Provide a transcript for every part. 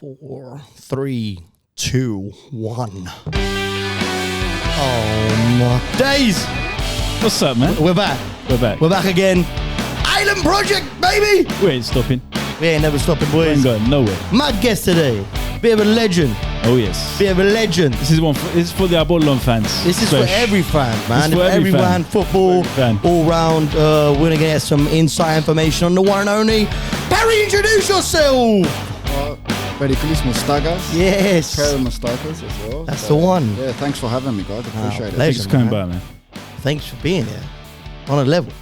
4, 3, 2, 1. Oh my days! What's up, man? We're back. We're back again. Island Project, baby! We ain't stopping. We ain't never stopping, We boys. ain't going nowhere. Mad guest today. Bit of a legend. Oh, yes. Bit of a legend. This is for the Apollon fans. This is for every fan, man. This is for every fan. Football, fan. all round. We're going to get some inside information on the one and only. Perry, introduce yourself. Pericles, Moustakas. Yes. Moustakas as well. That's the one. Yeah, thanks for having me, guys. Appreciate it. Pleasure, Thanks for coming man. by, man. Thanks for being here. On a level.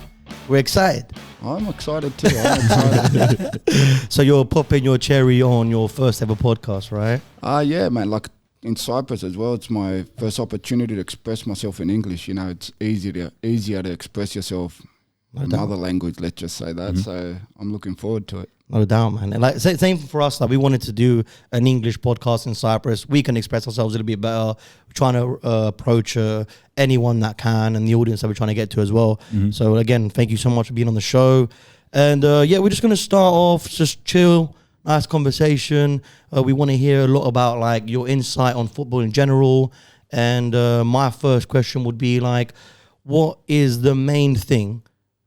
We're excited. I'm excited too. I'm excited. So you're popping your cherry on your first ever podcast, right? Yeah, man. Like in Cyprus as well, it's my first opportunity to express myself in English. You know, it's easier to express yourself in another language, let's just say that. So I'm looking forward to it. No doubt, man. And like same for us. Like we wanted to do an English podcast in Cyprus. We can express ourselves a little bit better. We're trying to approach anyone that can, and the audience that we're trying to get to as well. So again, thank you so much for being on the show. And yeah, we're just gonna start off just chill, nice conversation. We want to hear a lot about like your insight on football in general. And my first question would be like, what is the main thing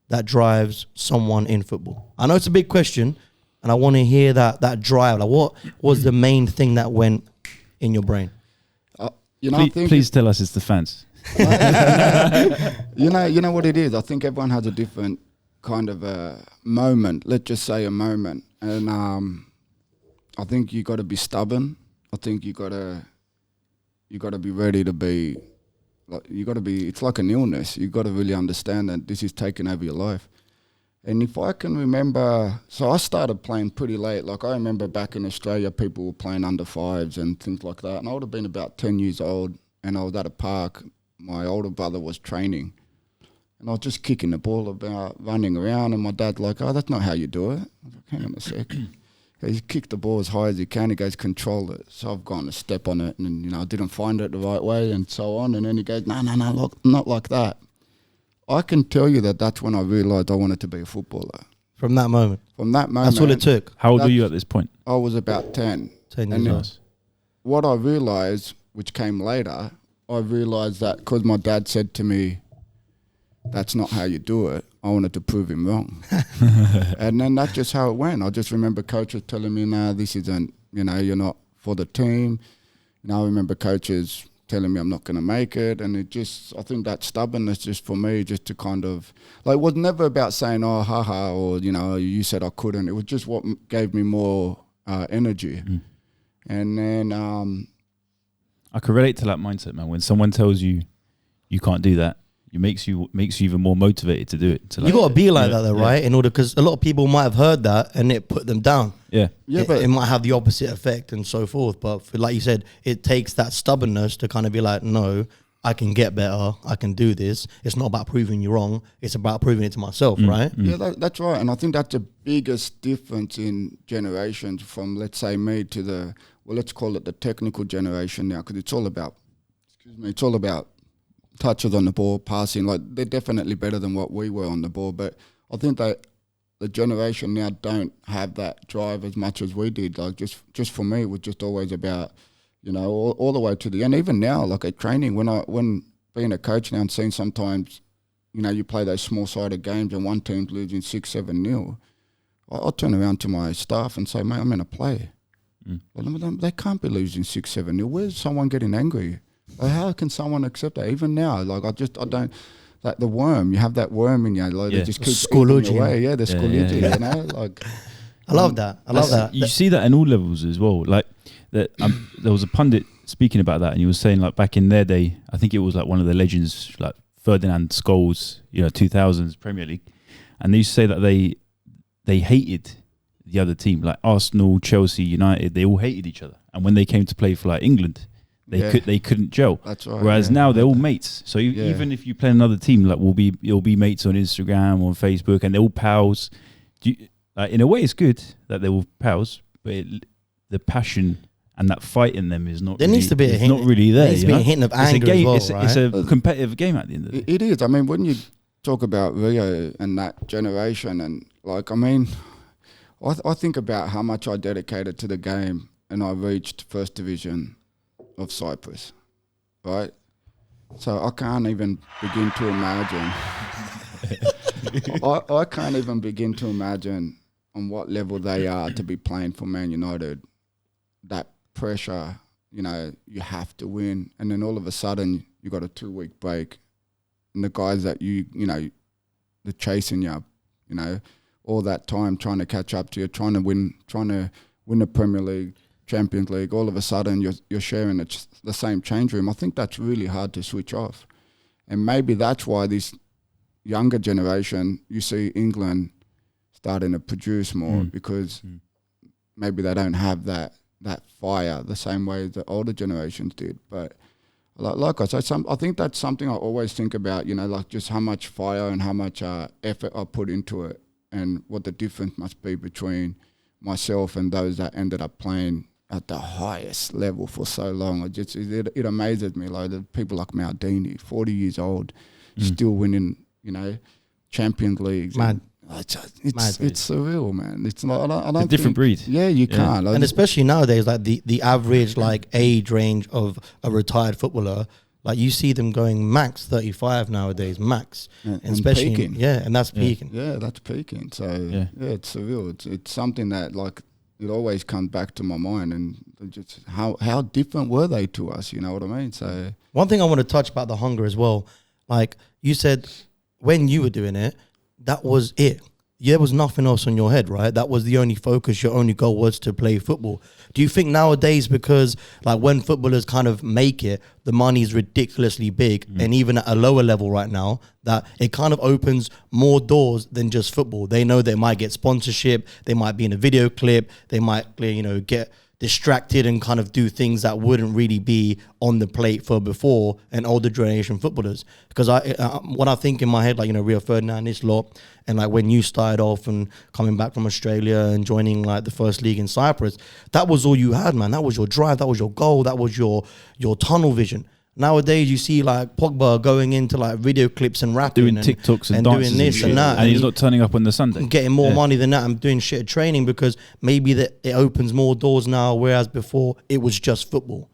that drives someone in football? I know it's a big question, and I want to hear that drive. Like, what was the main thing that went in your brain? You know, Please tell us it's the fans. you know what it is. I think everyone has a different kind of a moment. Let's just say a moment, and I think you got to be stubborn. I think you got to be ready to be. You got to be. It's like an illness. You got to really understand that this is taking over your life. And if I can remember, so I started playing pretty late. Like I remember back in Australia, people were playing under fives and things like that. And I would have been about 10 years old, and I was at a park. My older brother was training, and I was just kicking the ball about, running around. And my dad's like, "Oh, that's not how you do it." I was like, "Hang on a sec." He kicked the ball as high as he can. He goes, "Control it." So I've gone to step on it, and I didn't find it the right way, and so on. And then he goes, "No, look, not like that." I can tell you that's when I realised I wanted to be a footballer. From that moment. That's all it took. How old were you at this point? I was about 10. 10 years old. What I realised, which came later, I realised that because my dad said to me, "That's not how you do it," I wanted to prove him wrong. And then that's just how it went. I just remember coaches telling me, "No, this isn't, you're not for the team." I remember coaches telling me I'm not going to make it. And I think that stubbornness just for me, just to kind of, like, it was never about saying, "Oh, haha," or, "You said I couldn't." It was just what gave me more energy. And then I can relate to that mindset, man. When someone tells you you can't do that, it makes you even more motivated to do it. You got to be like that though, right? In order, because a lot of people might have heard that and it put them down. Yeah. But it might have the opposite effect and so forth. But like you said, it takes that stubbornness to kind of be like, no, I can get better. I can do this. It's not about proving you wrong. It's about proving it to myself, right? Yeah, that's right. And I think that's the biggest difference in generations from, let's say, me to let's call it the technical generation now, because it's all about touches on the ball, passing. Like, they're definitely better than what we were on the ball, but I think that the generation now don't have that drive as much as we did. Like, just for me, it was just always about, all the way to the end. Even now, like at training, when being a coach now and seeing sometimes, you play those small-sided games and one team's losing 6-7-0, I'll turn around to my staff and say, "Mate, I'm in a play." Well, they can't be losing 6-7-0. Where's someone getting angry? Like, how can someone accept that? Even now, like I don't. Like the worm, you have that worm in you. Like they just keep eating away. Yeah, the Skuluji. Like I love that. I love that. You see that in all levels as well. Like that, there was a pundit speaking about that, and he was saying like back in their day, I think it was like one of the legends, like Ferdinand Scholes, 2000s Premier League, and they used to say that they hated the other team, like Arsenal, Chelsea, United. They all hated each other, and when they came to play for like England, they couldn't gel. That's right. Whereas now they're all mates. So even if you play another team, like you'll be mates on Instagram or on Facebook, and they're all pals. In a way, it's good that they're all pals, but the passion and that fight in them is not. There needs to be a hint. Not really there. There needs to be a hint of anger as well, right? It's a competitive game at the end of the day. It is. I mean, when you talk about Rio and that generation, and like, I mean, I think about how much I dedicated to the game and I reached First Division of Cyprus, right? So I can't even begin to imagine. I can't even begin to imagine on what level they are to be playing for Man United. That pressure, you know, you have to win, and then all of a sudden you got a 2-week break, and the guys that you know, they're chasing you, you know, all that time trying to catch up to you, trying to win the Premier League, Champions League. All of a sudden you're sharing the same change room. I think that's really hard to switch off, and maybe that's why this younger generation, you see England starting to produce more because maybe they don't have that fire the same way the older generations did. But like I said, I think that's something I always think about, you know, like just how much fire and how much effort I put into it, and what the difference must be between myself and those that ended up playing at the highest level for so long. It amazes me, like the people like Maldini, 40 years old, still winning, you know, Champions Leagues. Man. It's surreal, man. It's not. I don't a different breed. Yeah, you can't. And especially nowadays, like the average like age range of a retired footballer, like you see them going max 35 nowadays, max, and especially peaking. and that's peaking. Yeah, that's peaking. So yeah, it's surreal. It's something that like it always comes back to my mind, and just how different were they to us? You know what I mean? So one thing I want to touch about the hunger as well, like you said, when you were doing it, that was it. There was nothing else on your head, right? That was the only focus. Your only goal was to play football. Do you think nowadays, because like when footballers kind of make it, the money is ridiculously big, and even at a lower level right now, that it kind of opens more doors than just football? They know they might get sponsorship, they might be in a video clip, they might, you know, get distracted and kind of do things that wouldn't really be on the plate for before an older generation footballers. Because when I think in my head, like, you know, Rio Ferdinand, this lot, and like when you started off and coming back from Australia and joining like the first league in Cyprus, that was all you had, man. That was your drive, that was your goal, that was your tunnel vision. Nowadays, you see like Pogba going into like video clips and rapping, doing TikToks and dances doing this and that, and he's not turning up on the Sunday, getting more money than that. I'm doing shit training because maybe that it opens more doors now, whereas before it was just football.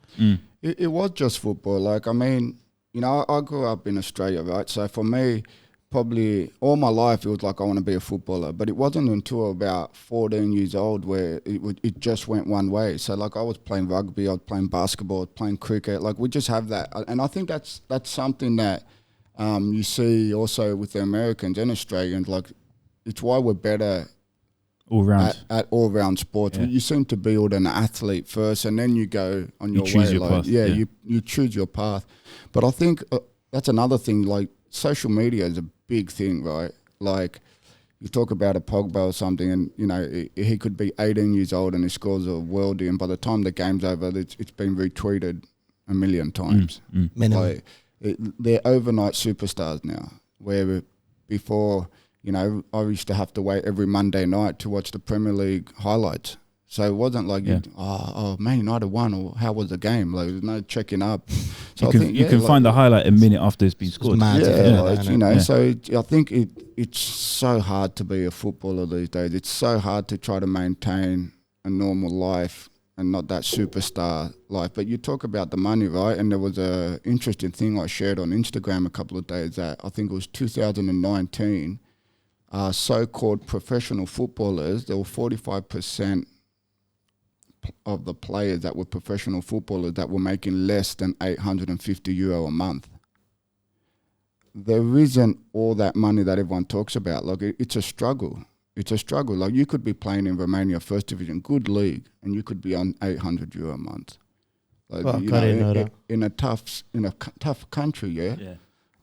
It was just football. Like, I mean, you know, I grew up in Australia, right? So for me, probably all my life it was like I want to be a footballer, but it wasn't until about 14 years old where it just went one way. So like I was playing rugby, I was playing basketball, I was playing cricket. Like we just have that, and I think that's something that you see also with the Americans and Australians. Like it's why we're better all round at all round sports. You seem to build an athlete first, and then you go on your way. Your path. You choose your path. But I think that's another thing. Like social media is a big thing, right? Like you talk about a Pogba or something, and you know he could be 18 years old and he scores a worldie, and by the time the game's over, it's been retweeted a million times. Like they're overnight superstars now. Where before, you know, I used to have to wait every Monday night to watch the Premier League highlights. So it wasn't like, Man United won, or how was the game? Like, there's no checking up. So you can find the highlight a minute after it's been scored. You know. So I think it's so hard to be a footballer these days. It's so hard to try to maintain a normal life and not that superstar life. But you talk about the money, right? And there was a interesting thing I shared on Instagram a couple of days that I think it was 2019. So-called professional footballers, there were 45% of the players that were professional footballers that were making less than €850 a month. There isn't all that money that everyone talks about. Like it's a struggle. It's a struggle. Like you could be playing in Romania First Division, good league, and you could be on €800 a month. Like in a tough country, yeah.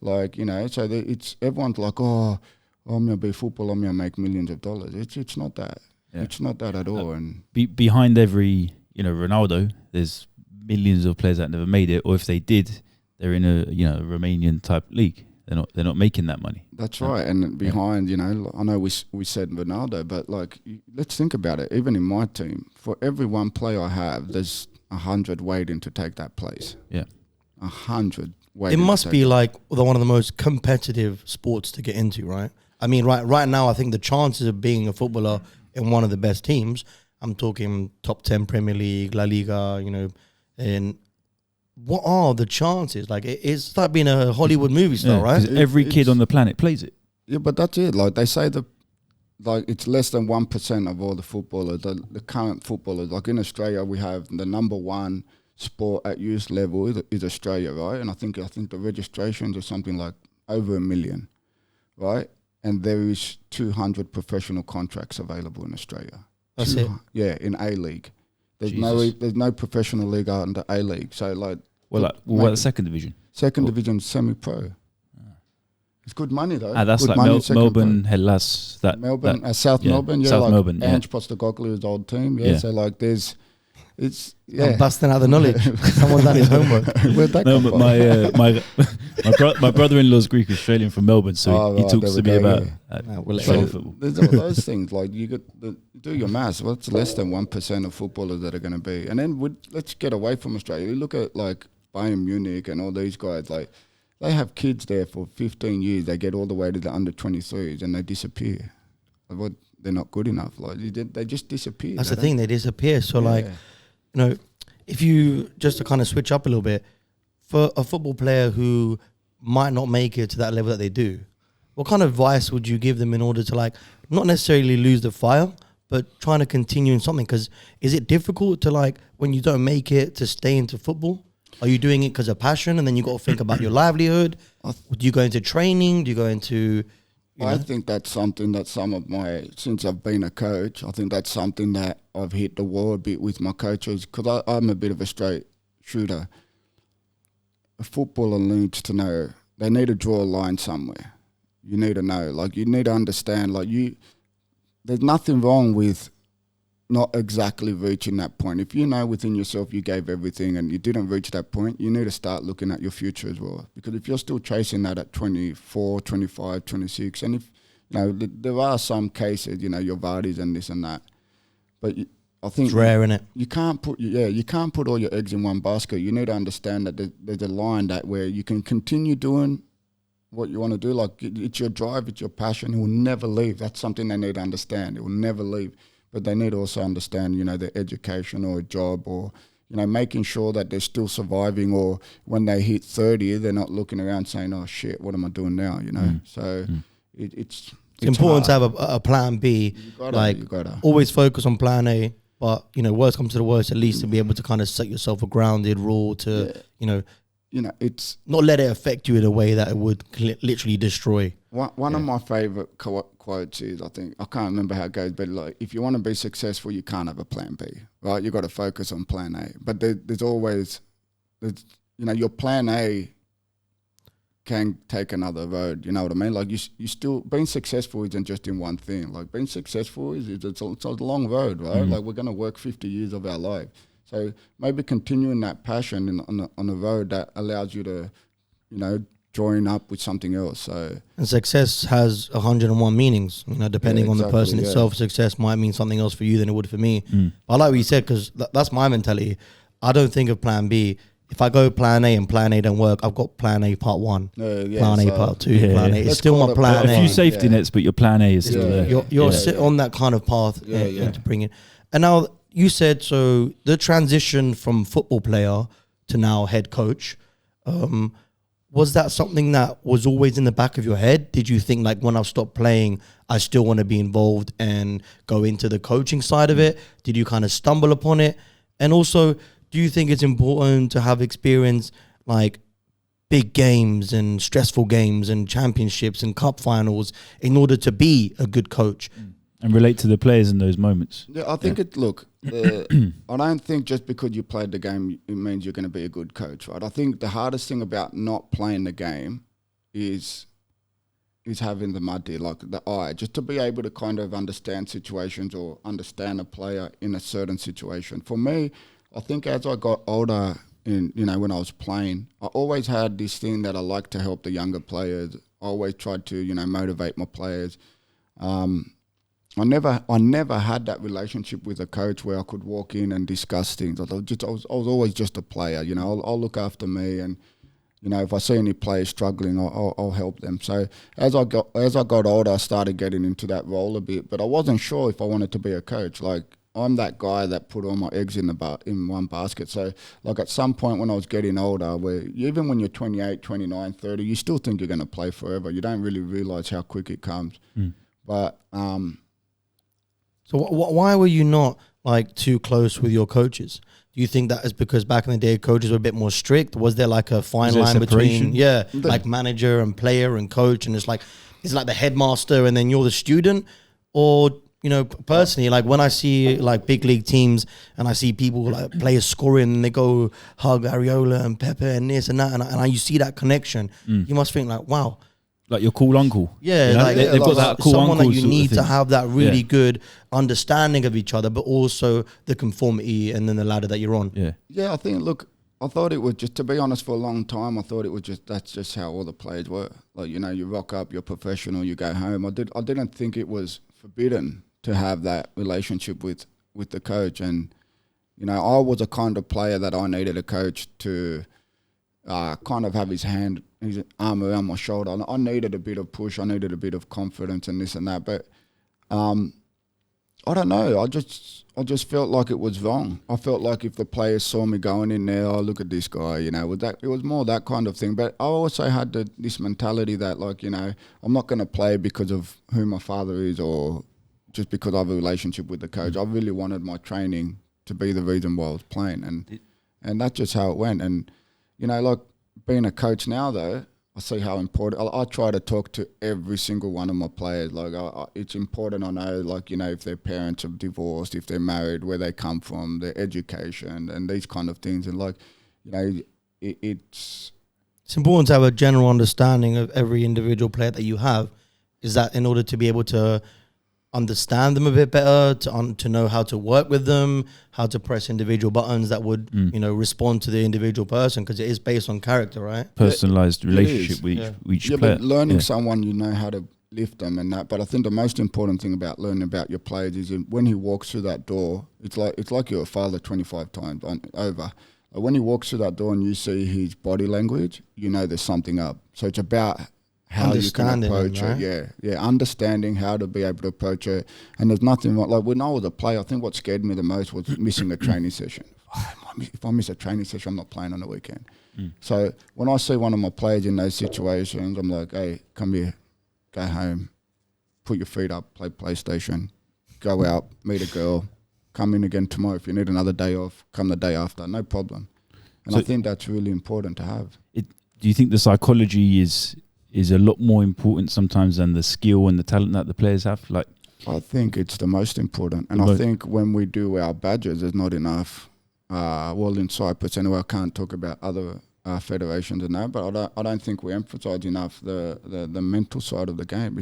Like, you know, so it's everyone's like, I'm gonna be football, I'm gonna make millions of dollars. It's not that. Yeah. It's not that at all. And behind every, you know, Ronaldo, there's millions of players that never made it, or if they did, they're in a, you know, Romanian type league. They're not making that money. That's right. And behind, you know, I know we said Ronaldo, but like let's think about it. Even in my team, for every one player I have, there's 100 waiting to take that place. Yeah, 100 waiting. It must be like one of the most competitive sports to get into, right? I mean, right now, I think the chances of being a footballer in one of the best teams, I'm talking top 10 Premier League, La Liga, you know, and what are the chances? Like, it's like being a Hollywood movie star, right? 'Cause every kid on the planet plays it. Yeah, but that's it. Like they say like it's less than 1% of all the footballers, the current footballers. Like in Australia, we have the number one sport at youth level is Australia, right? And I think the registrations are something like over 1 million, right? And there is 200 professional contracts available in Australia. That's it. Yeah, in A League. There's Jesus. no professional league under A League. So like, What about the second division? second division semi-pro. It's good money though. That's good like money in second Melbourne, pro. Hellas. Melbourne, South Melbourne, South like Melbourne, yeah. Ange Postecoglou's old team, yeah. So like, I'm busting out the knowledge. Someone's done his homework. Where'd that No, come but from? my brother-in-law's Greek Australian from Melbourne, so he talks to me about We'll let playing you- football. There's all those things. Like do your maths. What's less than 1% of footballers that are going to be? And then let's get away from Australia. You look at like Bayern Munich and all these guys. Like they have kids there for 15 years. They get all the way to the under 23s and they disappear. Like, they're not good enough. Like they just disappear. That's the thing, they disappear. So like, you know, if you just to kind of switch up a little bit, for a football player who might not make it to that level that they do, what kind of advice would you give them in order to like not necessarily lose the fire, but trying to continue in something? Because is it difficult to like when you don't make it to stay into football? Are you doing it because of passion, and then you got to think about your livelihood? Do you go into training? Do you go into? I think that's something that since I've been a coach, I think that's something that I've hit the wall a bit with my coaches, because I'm a bit of a straight shooter. A footballer needs to know, they need to draw a line somewhere. You need to know, like you need to understand, like there's nothing wrong with not exactly reaching that point. If you know within yourself you gave everything and you didn't reach that point, you need to start looking at your future as well. Because if you're still chasing that at 24, 25, 26, and if, you know, there are some cases, you know, your Vardis and this and that, but I think It's rare, innit? you can't put all your eggs in one basket. You need to understand that there's a line that where you can continue doing what you want to do. Like it's your drive, it's your passion. It will never leave. That's something they need to understand. It will never leave. But they need to also understand, you know, their education or a job, or, you know, making sure that they're still surviving, or when they hit 30, they're not looking around saying, oh, shit, what am I doing now, you know? So it's important hard. to have a plan B. You gotta always focus on plan A, but, you know, worst comes to the worst, at least to be able to kind of set yourself a grounded rule to, you know, it's not let it affect you in a way that it would literally destroy. One of my favorite quotes is, I can't remember how it goes, but like, if you want to be successful, you can't have a plan B, right? You got to focus on plan A. But there's always, you know, your plan A can take another road. You know what I mean? Like you still, being successful isn't just in one thing. Like being successful it's a long road, right? Like we're going to work 50 years of our life. So maybe continuing that passion on the road that allows you to, you know, join up with something else. So, and success has 101 meanings, you know, depending on the person itself. Success might mean something else for you than it would for me. But I like what you said, because that's my mentality. I don't think of plan B. If I go plan A and plan A don't work, I've got plan A part 1, plan A part 2, plan A. It's still my plan A. A few safety nets, but your plan A is still there. You're on that kind of path to bring it. And now you said, so the transition from football player to now head coach, was that something that was always in the back of your head? Did you think, like, when I've stopped playing, I still want to be involved and go into the coaching side of it? Did you kind of stumble upon it? And also, do you think it's important to have experience like big games and stressful games and championships and cup finals in order to be a good coach? And relate to the players in those moments. Yeah, I think I don't think just because you played the game, it means you're going to be a good coach, right? I think the hardest thing about not playing the game is having the mud, like the eye, just to be able to kind of understand situations or understand a player in a certain situation. For me, I think as I got older, when I was playing, I always had this thing that I like to help the younger players. I always tried to, motivate my players. I never had that relationship with a coach where I could walk in and discuss things. I was always just a player. I'll look after me, and if I see any players struggling, I'll help them. So as I got older, I started getting into that role a bit, but I wasn't sure if I wanted to be a coach. Like I'm that guy that put all my eggs in one basket. So like at some point when I was getting older, where even when you're 28, 29, 30, you still think you're going to play forever. You don't really realize how quick it comes. But so why were you not like too close with your coaches? Do you think that is because back in the day coaches were a bit more strict? Was there like a fine line between like manager and player and coach, and it's like the headmaster and then you're the student? Or, you know, personally, like when I see like big league teams and I see people like players scoring and they go hug Areola and Pepe and this and that, and you see that connection, you must think like, wow. Like your cool uncle. Yeah, you know? like they've got that cool someone uncle that you need to have that really good understanding of each other, but also the conformity and then the ladder that you're on. Yeah, I think, look, I thought it was just, to be honest, for a long time, I thought it was just, that's just how all the players were. Like, you know, you rock up, you're professional, you go home. I didn't think it was forbidden to have that relationship with the coach. And, you know, I was a kind of player that I needed a coach to kind of have his arm around my shoulder. I needed a bit of push. I needed a bit of confidence and this and that. But I don't know. I just felt like it was wrong. I felt like if the players saw me going in there, oh, look at this guy, you know, it was more that kind of thing. But I also had this mentality that, like, you know, I'm not going to play because of who my father is or just because I have a relationship with the coach. I really wanted my training to be the reason why I was playing. And that's just how it went. And, you know, like being a coach now, though, I see how important. I try to talk to every single one of my players. Like, it's important. I know, like, you know, if their parents have divorced, if they're married, where they come from, their education, and these kind of things. And, like, you know, it's important to have a general understanding of every individual player that you have. Is that in order to be able to understand them a bit better, to know how to work with them, how to press individual buttons that would, you know, respond to the individual person, because it is based on character, right? Personalized relationship with each player. But learning someone, you know how to lift them and that. But I think the most important thing about learning about your players is when he walks through that door, it's like you're a father 25 times over. Like when he walks through that door and you see his body language, you know there's something up. So it's about how you can approach it, understanding how to be able to approach it. And there's nothing wrong. Like when I was a player, I think what scared me the most was missing a training session. If I miss a training session, I'm not playing on the weekend. So when I see one of my players in those situations, I'm like, hey, come here, go home, put your feet up, play PlayStation, go out, meet a girl, come in again tomorrow. If you need another day off, come the day after, no problem. And I think that's really important to have. Do you think the psychology is a lot more important sometimes than the skill and the talent that the players have? Like, I think it's the most important. And I think when we do our badges, there's not enough. Well, in Cyprus anyway, I can't talk about other federations and that, but I don't think we emphasise enough the mental side of the game.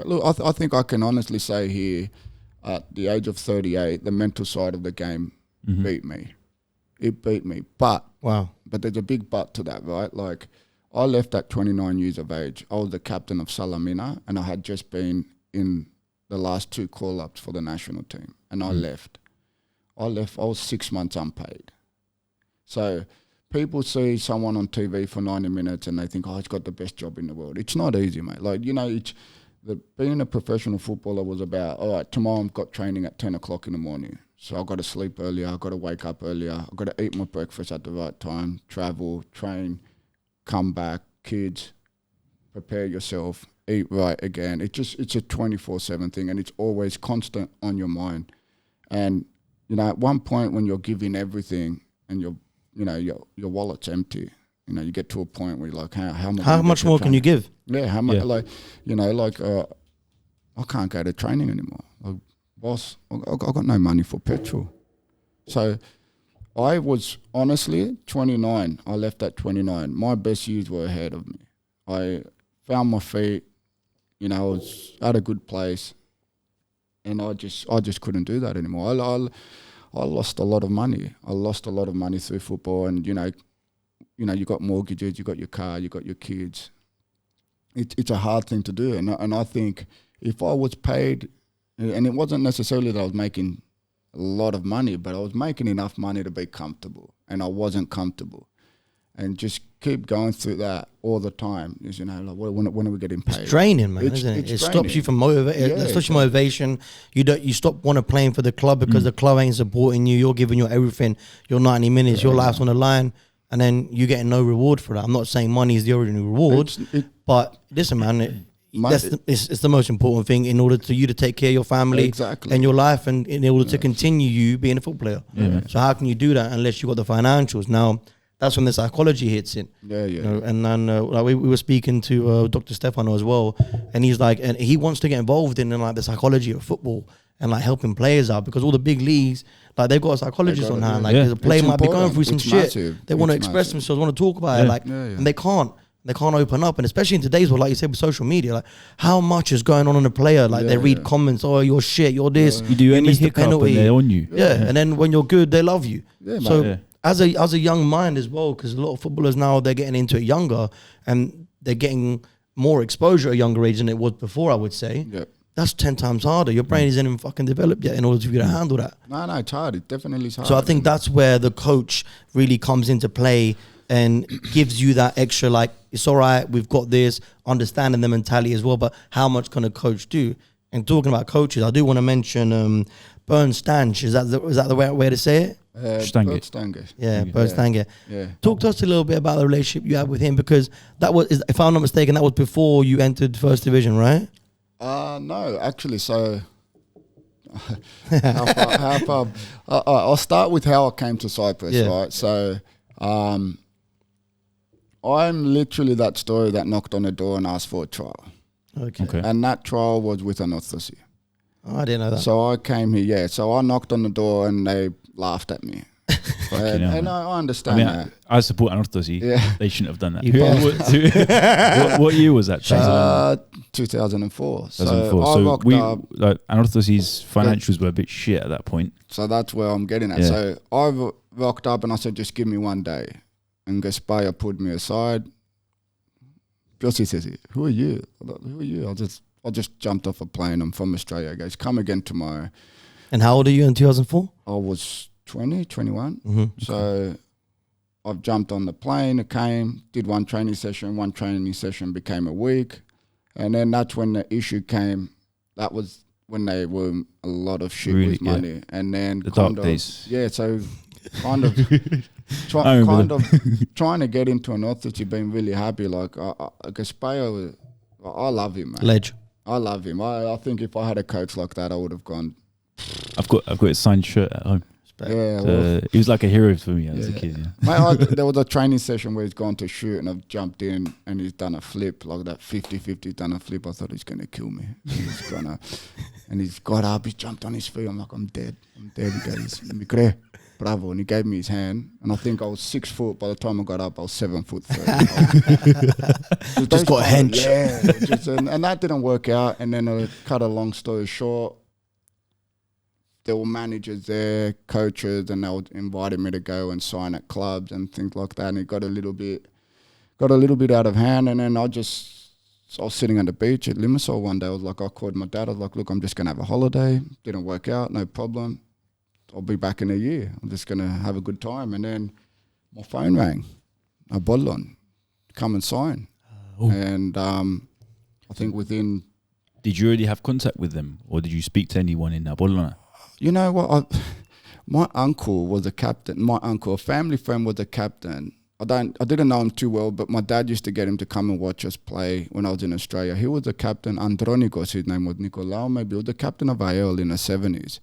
Look, I think I can honestly say here, at the age of 38, the mental side of the game beat me. It beat me. But there's a big but to that, right? Like, I left at 29 years of age. I was the captain of Salamina, and I had just been in the last 2 call-ups for the national team, and I left. I was 6 months unpaid. So people see someone on TV for 90 minutes and they think, oh, he's got the best job in the world. It's not easy, mate. Like, you know, being a professional footballer was about, all right, tomorrow I've got training at 10 o'clock in the morning. So I've got to sleep earlier, I've got to wake up earlier, I've got to eat my breakfast at the right time, travel, train, come back, kids, prepare yourself, eat right again. It's a 24/7 thing, and it's always constant on your mind. And, you know, at one point when you're giving everything and your wallet's empty, you know, you get to a point where you're like, how much more can you give? Yeah, how much? Yeah. Like, you know, like I can't go to training anymore. Like, boss, I got no money for petrol. So I was honestly 29. I left at 29. My best years were ahead of me. I found my feet. You know, I was at a good place, and I just couldn't do that anymore. I lost a lot of money. I lost a lot of money through football, and you got mortgages, you got your car, you got your kids. It's a hard thing to do, and I think if I was paid, and it wasn't necessarily that I was making a lot of money, but I was making enough money to be comfortable, and I wasn't comfortable. and just keep going through that all the time. Is, you know, like when are we getting paid? It's draining, man, isn't it? It stops you from motivation. You stop wanting to playing for the club because the club ain't supporting you. You're giving your everything, your 90 minutes, your life's on the line, and then you're getting no reward for that. I'm not saying money is the only reward, but listen, man, it's the most important thing in order to you to take care of your family and your life, and in order to continue you being a football player. Yeah. So how can you do that unless you got the financials? Now, that's when the psychology hits in. You know, and then like we were speaking to Dr. Stefano as well, and he's like, and he wants to get involved in like the psychology of football and like helping players out, because all the big leagues, like they've got a psychologist on hand. Like the player might be going through some shit. They want to express themselves, want to talk about it, and they can't. They can't open up, and especially in today's world, like you said, with social media, like how much is going on in a player? Like they read comments, oh, you're shit, you're this. You do any hiccup and they're on you. And then when you're good, they love you. As a young mind as well, because a lot of footballers now, they're getting into it younger, and they're getting more exposure at a younger age than it was before, I would say. That's 10 times harder. Your brain isn't even fucking developed yet in order for you to handle that. No, it's hard. It definitely is hard. So I think that's where the coach really comes into play and gives you that extra, like, it's all right, we've got this, understanding the mentality as well, but how much can a coach do? And talking about coaches, I do want to mention Bernd Stange. Is that the way to say it? Stange. Yeah, Bernd Stange. Yeah. Talk to us a little bit about the relationship you had with him, because that was, if I'm not mistaken, that was before you entered First Division, right? No, actually, so how far I'll start with how I came to Cyprus, right? So I'm literally that story that knocked on the door and asked for a trial. Okay. And that trial was with Anorthosis. Oh, I didn't know that. So I came here, so I knocked on the door and they laughed at me. and I understand that. I support Anorthosis. They shouldn't have done that. What year was that? 2004. 2004. So Anorthosis' financials were a bit shit at that point. So that's where I'm getting at. So I rocked up and I said, just give me one day. And Gaspaya pulled me aside. Jossie says, who are you? Who are you? I just jumped off a plane. I'm from Australia. He goes, come again tomorrow. And how old are you in 2004? I was 20, 21. Mm-hmm. So I've jumped on the plane. I came, did one training session. One training session became a week. And then that's when the issue came. That was when they were a lot of shit with money. And then the dark days. Yeah, so kind of... trying to get into an authority, being really happy. Like Gaspaya, I love him, man. Ledge. I love him. I think if I had a coach like that, I would have gone. I've got his signed shirt at home. Yeah, he was like a hero for me as a kid. Yeah. There was a training session where he's gone to shoot and I've jumped in and he's done a flip, like that 50-50, done a flip. I thought he's going to kill me. And he's got up, he's jumped on his feet. I'm like, I'm dead. He goes, Micre, bravo. And he gave me his hand. And I think I was 6 foot. By the time I got up, I was 7 foot. Just got a hench. Yeah. And that didn't work out. And then to cut a long story short, there were managers there, coaches, and they would invited me to go and sign at clubs and things like that. And it got a little bit out of hand. And then I was sitting on the beach at Limassol one day. I called my dad. I was like, look, I'm just going to have a holiday. Didn't work out, no problem. I'll be back in a year. I'm just going to have a good time. And then my phone rang. A Bodlon, come and sign. And I think within... Did you already have contact with them, or did you speak to anyone in Bodlon? You know what? My uncle was a captain. My uncle, a family friend, was a captain. I didn't know him too well, but my dad used to get him to come and watch us play when I was in Australia. He was a captain. Andronikos, his name was Nicolau, maybe. He was the captain of AL in the 70s.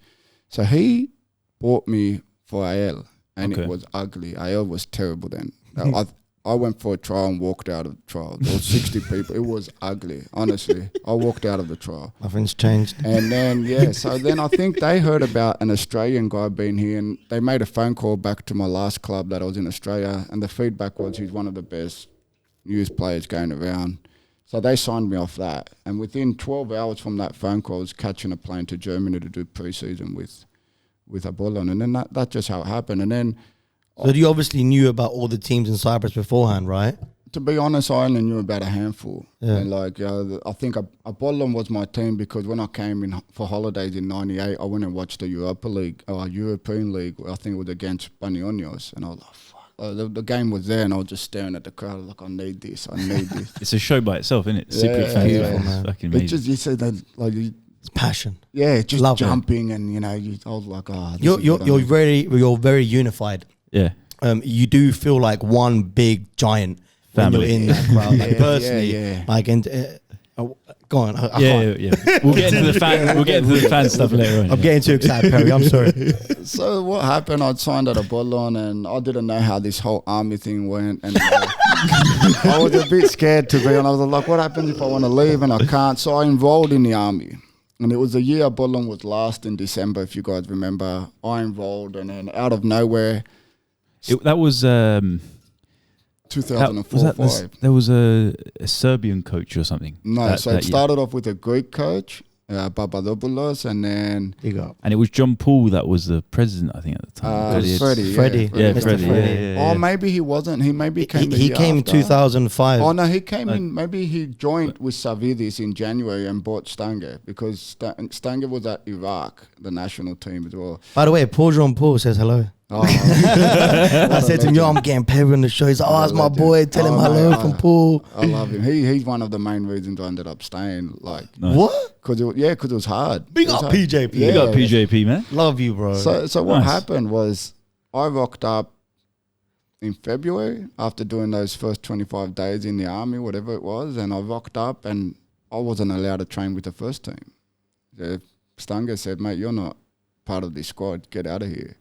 So he bought me for AL, and it was ugly. AL was terrible then. I went for a trial and walked out of the trial. There were 60 people. It was ugly, honestly. I walked out of the trial. Nothing's changed. And then, so then I think they heard about an Australian guy being here, and they made a phone call back to my last club that I was in Australia, and the feedback was he's one of the best youth players going around. So they signed me off that. And within 12 hours from that phone call, I was catching a plane to Germany to do pre-season with Apollon. And then that's just how it happened. And then... So you obviously knew about all the teams in Cyprus beforehand, right? To be honest, I only knew about a handful. Yeah. And I think Apollon was my team because when I came in for holidays in '98, I went and watched the European League. I think it was against Panionios. And I was like, fuck, The game was there, and I was just staring at the crowd like, I need this. It's a show by itself, isn't it? Yeah, Cypriot Fans, beautiful, man. man. It's fucking It amazing. just, you see that, like, It's passion. yeah, just Love it. jumping, and you know, I was like, oh, this You're is you're what I you're need. very very unified. Yeah. You do feel like one big giant when Family. you're in that crowd. Like Yeah, personally, yeah. like and go on. I can't. Yeah. We'll get into the fan. We'll get into the fan stuff later on. I'm getting too excited, Perry. I'm sorry. So what happened? I'd signed at a Bodlon, and I didn't know how this whole army thing went, and I was a bit scared to be honest. I was like, what happens if I want to leave and I can't? So I enrolled in the army, and it was the year Bodlon was last in December, if you guys remember. I enrolled, and then out of nowhere, That was 2004-5. there was a Serbian coach or something. No, so it year. started off with a Greek coach, Papadopoulos, and then You go. And it was John Paul that was the president, I think, at the time. Freddie. Freddie. Yeah, Mr. Freddie. Freddie. Yeah. Oh, maybe he wasn't. He maybe came. He came in after. 2005. Oh no, he came in. Maybe he joined with Savidis in January and bought Stanger because Stanger was at Iraq, the national team as well. By the way, Paul Jean Paul says hello. Oh, I said to him, yo, I'm getting Perry on the show. He's like, oh, it's my boy. Tell him hello mate, from Paul. I love him. He's one of the main reasons I ended up staying. Like, Nice. What? because it was hard. Big It was up hard. PJP. You got PJP, man. Love you, bro. So what Nice. happened was I rocked up in February after doing those first 25 days in the army, whatever it was, and I rocked up and I wasn't allowed to train with the first team. The Stanger said, mate, you're not part of this squad. Get out of here.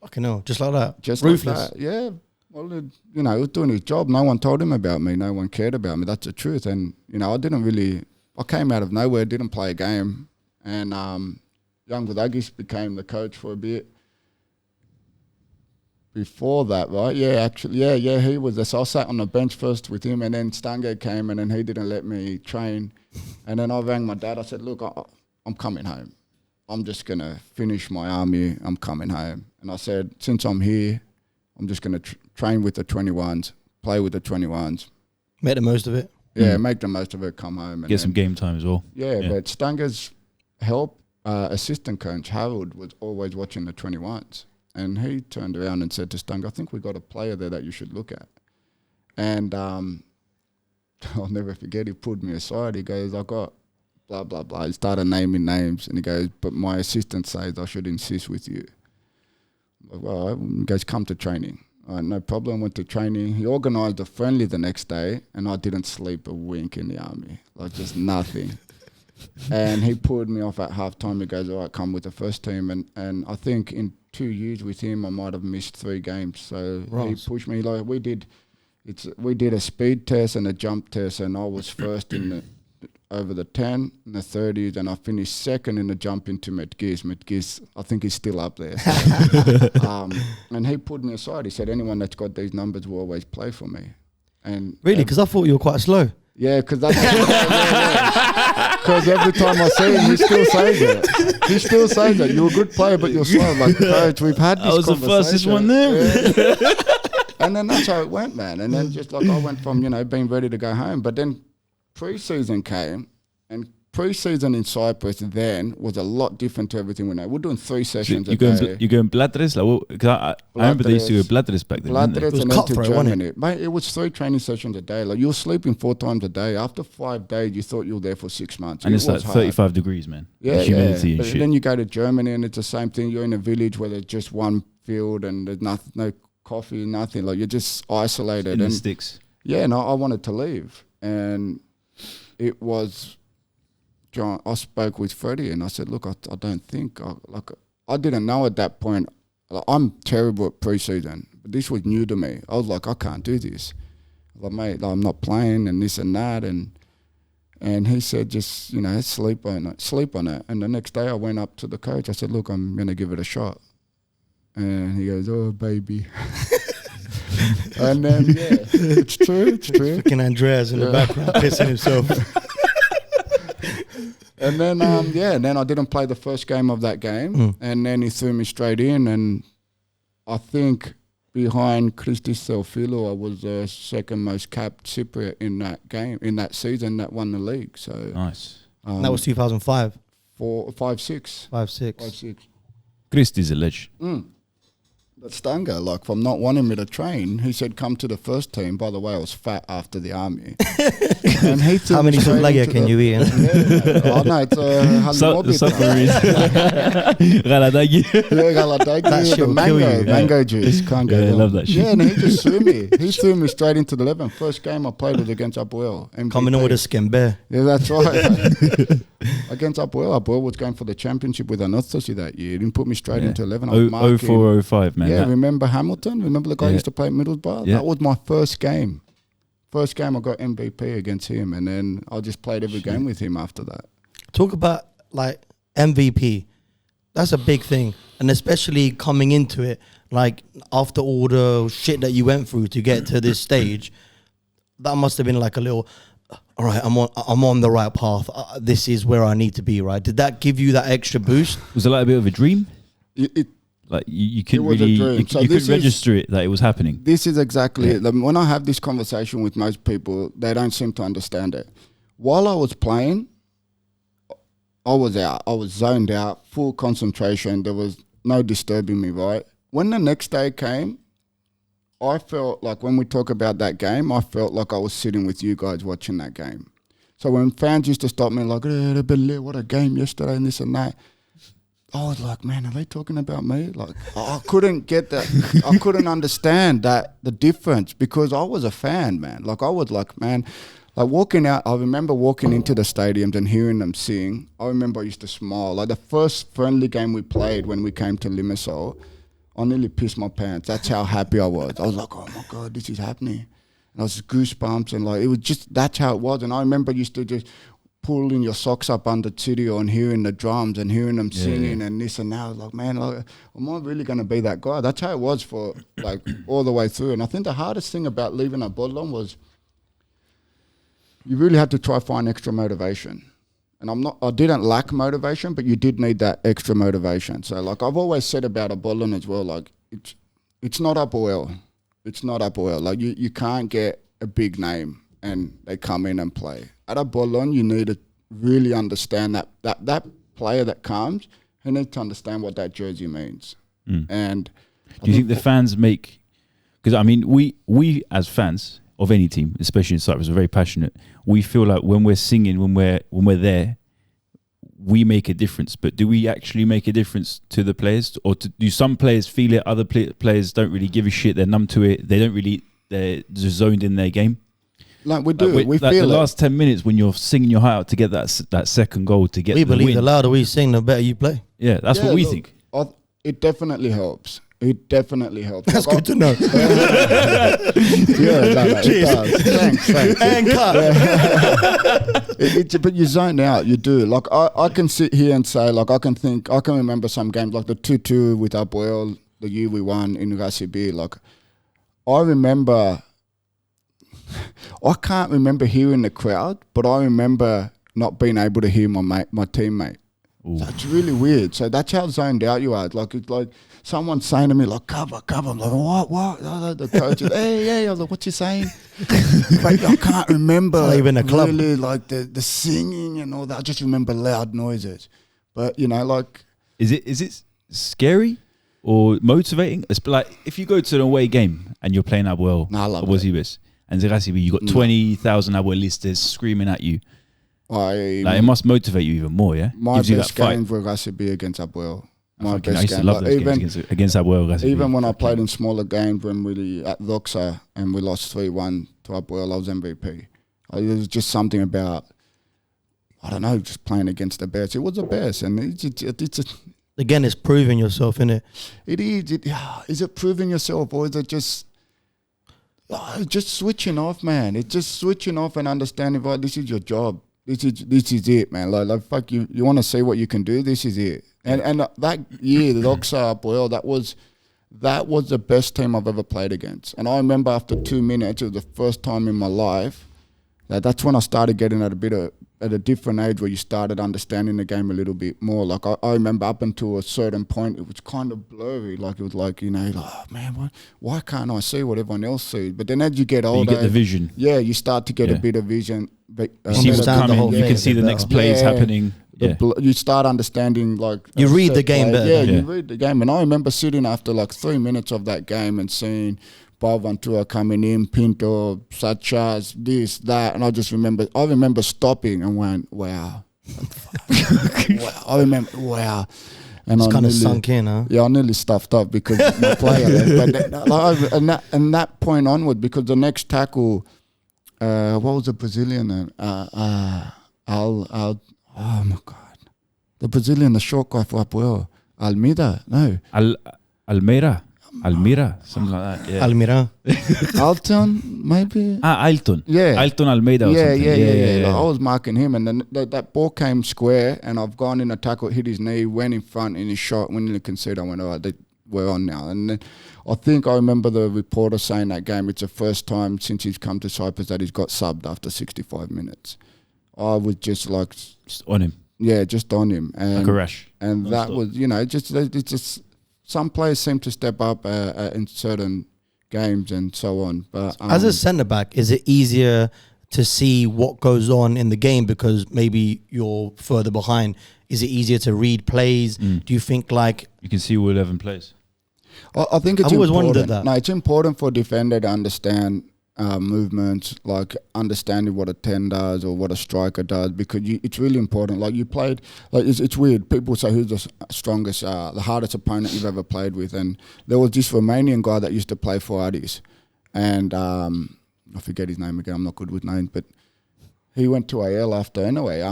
Fucking hell. Just like that. Just Ruthless. like that. Yeah. Well, he was doing his job. No one told him about me. No one cared about me. That's the truth. And, I came out of nowhere, didn't play a game. And young Vudagis became the coach for a bit. Before that, right? Yeah, actually, yeah, he was there. So I sat on the bench first with him, and then Stange came, and then he didn't let me train. And then I rang my dad. I said, look, I'm coming home. I'm just going to finish my army. I'm coming home. And I said, since I'm here, I'm just going to train with the 21s, play with the 21s. Make the most of it. Yeah, make the most of it, come home. And Get some game time as well. Yeah, but Stanger's help, assistant coach, Harold, was always watching the 21s. And he turned around and said to Stanger, I think we got a player there that you should look at. And I'll never forget, he pulled me aside. He goes, I got blah, blah, blah. He started naming names. And he goes, but my assistant says I should insist with you. I'm like, well, he goes, come to training. All right, no problem, went to training. He organised a friendly the next day, and I didn't sleep a wink in the army. Like, just nothing. And he pulled me off at halftime. He goes, all right, come with the first team. And I think in 2 years with him, I might have missed 3 games. So he pushed me. Like we did a speed test and a jump test, and I was first in over the 10 and the 30s, and I finished second in the jump into Metgis. Metgis, I think he's still up there. So, and he pulled me aside. He said, anyone that's got these numbers will always play for me. And Really? Because I thought you were quite slow. yeah, because that's because every time I see him, he still says it. He still says it. You're a good player, but you're slow. Like, coach, we've had this I was the fastest one conversation. there. Yeah. And then that's how it went, man. And then just like I went from, being ready to go home. But then pre-season came, and pre-season in Cyprus then was a lot different to everything we know. We're doing 3 sessions a day. You going Bladres? Like, I remember they used to go Bladres back then. didn't they? Bladres was and then to cutthroat, wasn't Germany. Mate, it was 3 training sessions a day. Like, you were sleeping 4 times a day. After 5 days, you thought you were there for 6 months. And it's like was hard. 35 degrees, man. Yeah, Humidity and But shit. then you go to Germany and it's the same thing. You're in a village where there's just one field and there's no coffee, nothing. Like, you're just isolated. In the and sticks. yeah, and I wanted to leave. And it was John. I spoke with Freddie and I said, look, I don't think, I didn't know at that point. Like, I'm terrible at pre-season, but this was new to me. I was like, I can't do this. I was like, mate, I'm not playing and this and that. And he said, just, sleep on it. And the next day I went up to the coach. I said, look, I'm going to give it a shot. And he goes, oh, baby. And then, yeah, it's true. Fucking Andreas in the background pissing himself. And then, then I didn't play the first game of that game. And then he threw me straight in. And I think behind Christis Selfilo, I was the second most capped Cypriot in that game, in that season that won the league. So Nice. That was 2005. 5-6. 5-6. 5-6. Christ is a ledge. The Stanger, like from not wanting me to train. He said, "Come to the first team." By the way, I was fat after the army. And he How many soufflé can you eat? Oh no, it's mango juice. Can't go. I love that shit. Yeah, and he just threw me. He threw me straight into the 11. First game I played was against APEA. Coming in with a skin bear. Yeah, that's right. Against APEA. APEA was going for the championship with Anastasi that year. He didn't put me straight into 11. 04-05, man. Yeah, remember Hamilton? Remember the guy used to play at Middlesbrough? Yeah. That was my first game. First game I got MVP against him, and then I just played every game with him after that. Talk about like MVP. That's a big thing, and especially coming into it, like after all the shit that you went through to get to this stage, that must have been like a little. All right, I'm on the right path. This is where I need to be. Right? Did that give you that extra boost? Was it like a bit of a dream? Like you couldn't really, you couldn't register it that it was happening. This is exactly it. When I have this conversation with most people, they don't seem to understand it. While I was playing, I was out. I was zoned out, full concentration. There was no disturbing me, right? When the next day came, I felt like when we talk about that game, I felt like I was sitting with you guys watching that game. So when fans used to stop me like, what a game yesterday and this and that, I was like, man, are they talking about me? Like, I couldn't get that. I couldn't understand that, the difference, because I was a fan, man. Like, I was like, man, like walking out, I remember walking into the stadiums and hearing them sing. I remember I used to smile. Like the first friendly game we played when we came to Limassol, I nearly pissed my pants. That's how happy I was. I was like, oh my God, this is happening. And I was just goosebumps, and like, it was just, that's how it was. And I remember I used to just pulling your socks up under studio and hearing the drums and hearing them singing and this and that. I was like, man, like, am I really going to be that guy? That's how it was for like all the way through. And I think the hardest thing about leaving a Bodlon was you really had to try find extra motivation. And I didn't lack motivation, but you did need that extra motivation. So like I've always said about a Bodlon as well, like it's not APEA. It's not APEA. Like you can't get a big name and they come in and play. At a Bodlon, you need to really understand that player that comes, he needs to understand what that jersey means. And do you think the fans make? Because I mean, we as fans of any team, especially in Cyprus, are very passionate. We feel like when we're singing, when we're there, we make a difference. But do we actually make a difference to the players, or do some players feel it? Other players don't really give a shit. They're numb to it. They're just zoned in their game. Like we do, we like feel the it. last 10 minutes when you're singing your heart out to get that second goal to get. We the believe win. the louder we sing, the better you play. Yeah, that's what we think. It definitely helps. It definitely helps. That's good to know. Yeah, it does. Thanks. And cut. But you zone out, you do. Like I can sit here and say, like I can remember some games like the 2-2 with APEA, the year we won in Rasibi. Like I remember. I can't remember hearing the crowd, but I remember not being able to hear my teammate. So it's really weird. So that's how zoned out you are. Like it's like someone saying to me, like, cover. I'm like, what? The coach is, hey. I was like, what you saying? But I can't remember even a club. really like the singing and all that. I just remember loud noises. But you know, like, is it scary or motivating? It's like if you go to an away game and you're playing APEA, I love it. And Zerasibi, you got 20,000 APEA listers screaming at you. It must motivate you even more, yeah? My Gives you best that fight. game for Rasibi against APEA. I used to love those games against APEA. Even when I played in smaller games, when we at Doxa and we lost 3-1 to APEA, I was MVP. It was just something about, I don't know, just playing against the best. It was the best, and it's Again, it's proving yourself, isn't it? It is. Is it proving yourself, or is it just switching off, man? It's just switching off and understanding, right, this is your job. This is it, man. Like fuck you. You want to see what you can do? This is it. And that year, the Doxa APEA, that was the best team I've ever played against. And I remember after 2 minutes, it was the first time in my life that's when I started getting at a different age where you started understanding the game a little bit more. Like I remember up until a certain point, it was kind of blurry. Like it was like, you know, like, oh man, why can't I see what everyone else sees? But then as you get older, you get the vision. Yeah, you start to get a bit of vision. You see what's coming. You can see the next plays happening. You start understanding like you read the game better. Yeah, you read the game. And I remember sitting after like 3 minutes of that game and seeing Boaventura coming in, Pinto, such as this, that, and I remember stopping and went, wow. Wow. I remember, wow. And it's kind of sunk in, huh? Yeah, I nearly stuffed up because my player left. But and that point onward, because the next tackle, what was the Brazilian name? Oh my God, the Brazilian, the short guy for APEA, Almira, something like that. Yeah. Almira. Alton, maybe. Ailton. Yeah. Ailton Almeida. Or something. Yeah. Like I was marking him, and then that ball came square, and I've gone in a tackle, hit his knee, went in front, and he shot. When he conceded, I went, all right, we're on now. And then I think I remember the reporter saying that game, it's the first time since he's come to Cyprus that he's got subbed after 65 minutes. I was just like... Just on him. Yeah, just on him. And, like a rash. And that was, it's just... Some players seem to step up in certain games and so on. But as a centre back, is it easier to see what goes on in the game because maybe you're further behind? Is it easier to read plays? Do you think like you can see who 11 plays? I think it's I've always important. wondered that. No, it's important for a defender to understand movements, like understanding what a 10 does or what a striker does, because it's really important. Like you played, like it's weird. People say who's the strongest, the hardest opponent you've ever played with, and there was this Romanian guy that used to play for Addis, and I forget his name again. I'm not good with names, but he went to AL after. Anyway,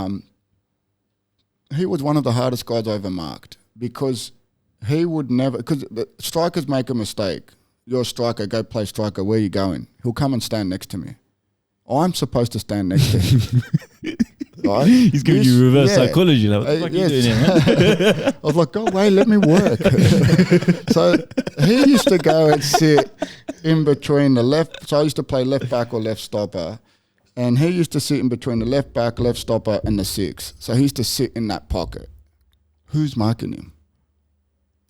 he was one of the hardest guys I ever marked because he would never, because the strikers make a mistake. You're a striker, go play striker, where are you going? He'll come and stand next to me. I'm supposed to stand next to him. Right? He's giving you reverse psychology. Like, what the fuck are you doing here, man? I was like, go away, let me work. So he used to go and sit in between the left. So I used to play left back or left stopper. And he used to sit in between the left back, left stopper, and the 6. So he used to sit in that pocket. Who's marking him?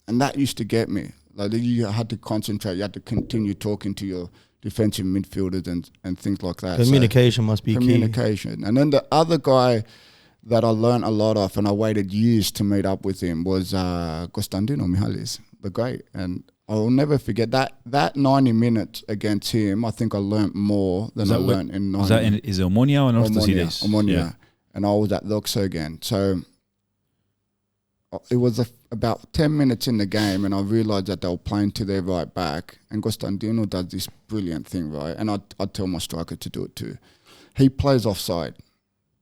And that used to get me. Like you had to concentrate. You had to continue talking to your defensive midfielders and things like that. Communication must be communication. key. And then the other guy that I learned a lot of, and I waited years to meet up with him, was Constantino Mihalis, the great. And I'll never forget that 90 minutes against him. I think I learned more than I learned in 90. Was that is it Omonia or Nostosides? Omonia. Yeah. And I was at Luxor again. So it was about 10 minutes in the game, and I realised that they were playing to their right back, and Constantino does this brilliant thing, right? And I'd tell my striker to do it too. He plays offside.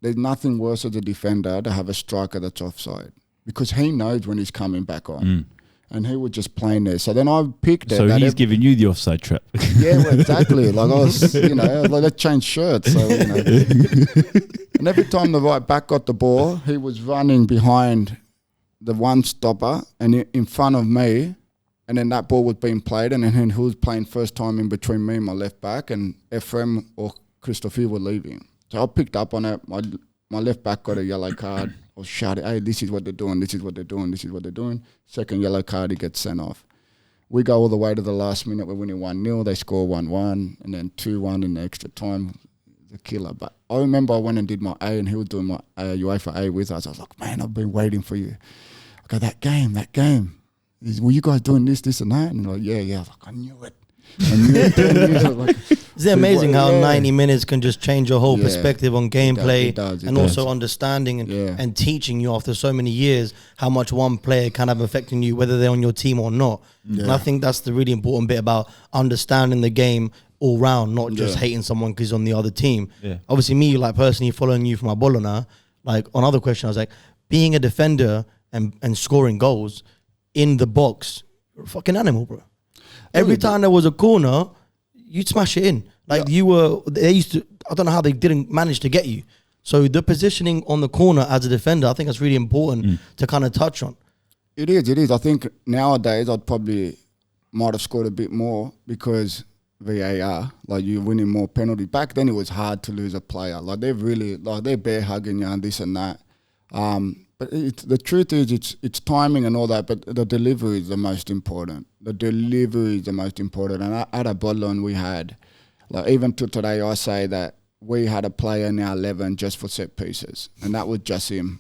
There's nothing worse as a defender to have a striker that's offside, because he knows when he's coming back on. And he was just playing there. So then I picked it. So he's giving you the offside trap. Yeah, well, exactly. Like I was, like, let's change shirts. So, And every time the right back got the ball, he was running behind the one stopper and in front of me, and then that ball was being played, and then he was playing first time in between me and my left back, and Ephraim or Christopher were leaving. So I picked up on it. My left back got a yellow card. I was shouting, hey, this is what they're doing, this is what they're doing, this is what they're doing. Second yellow card, he gets sent off. We go all the way to the last minute. We're winning 1-0. They score 1-1, and then 2-1 in the extra time. The killer. But I remember I went and did my A, and he was doing my UEFA A with us. I was like, man, I've been waiting for you. I go, that game. Were you guys doing this, and that? And like, yeah. I was like, I knew it. Like, is it amazing how 90 minutes can just change your whole perspective on gameplay it does. Also understanding and teaching you after so many years how much one player can have affecting you, whether they're on your team or not. And I think that's the really important bit about understanding the game all round, not just hating someone because he's on the other team. Obviously me, like personally following you from my Bologna, like on other question, I was like, being a defender and scoring goals in the box, you're a fucking animal, bro. Every time there was a corner, you'd smash it in. Like they used to, I don't know how they didn't manage to get you. So the positioning on the corner as a defender, I think that's really important to kind of touch on. It is. I think nowadays I'd probably might have scored a bit more because VAR, like you're winning more penalties. Back then it was hard to lose a player. Like they're bear hugging you and this and that. But the truth is it's timing and all that, but the delivery is the most important. And at a Bodlon we had, like even to today I say that we had a player in our 11 just for set pieces, and that was just him.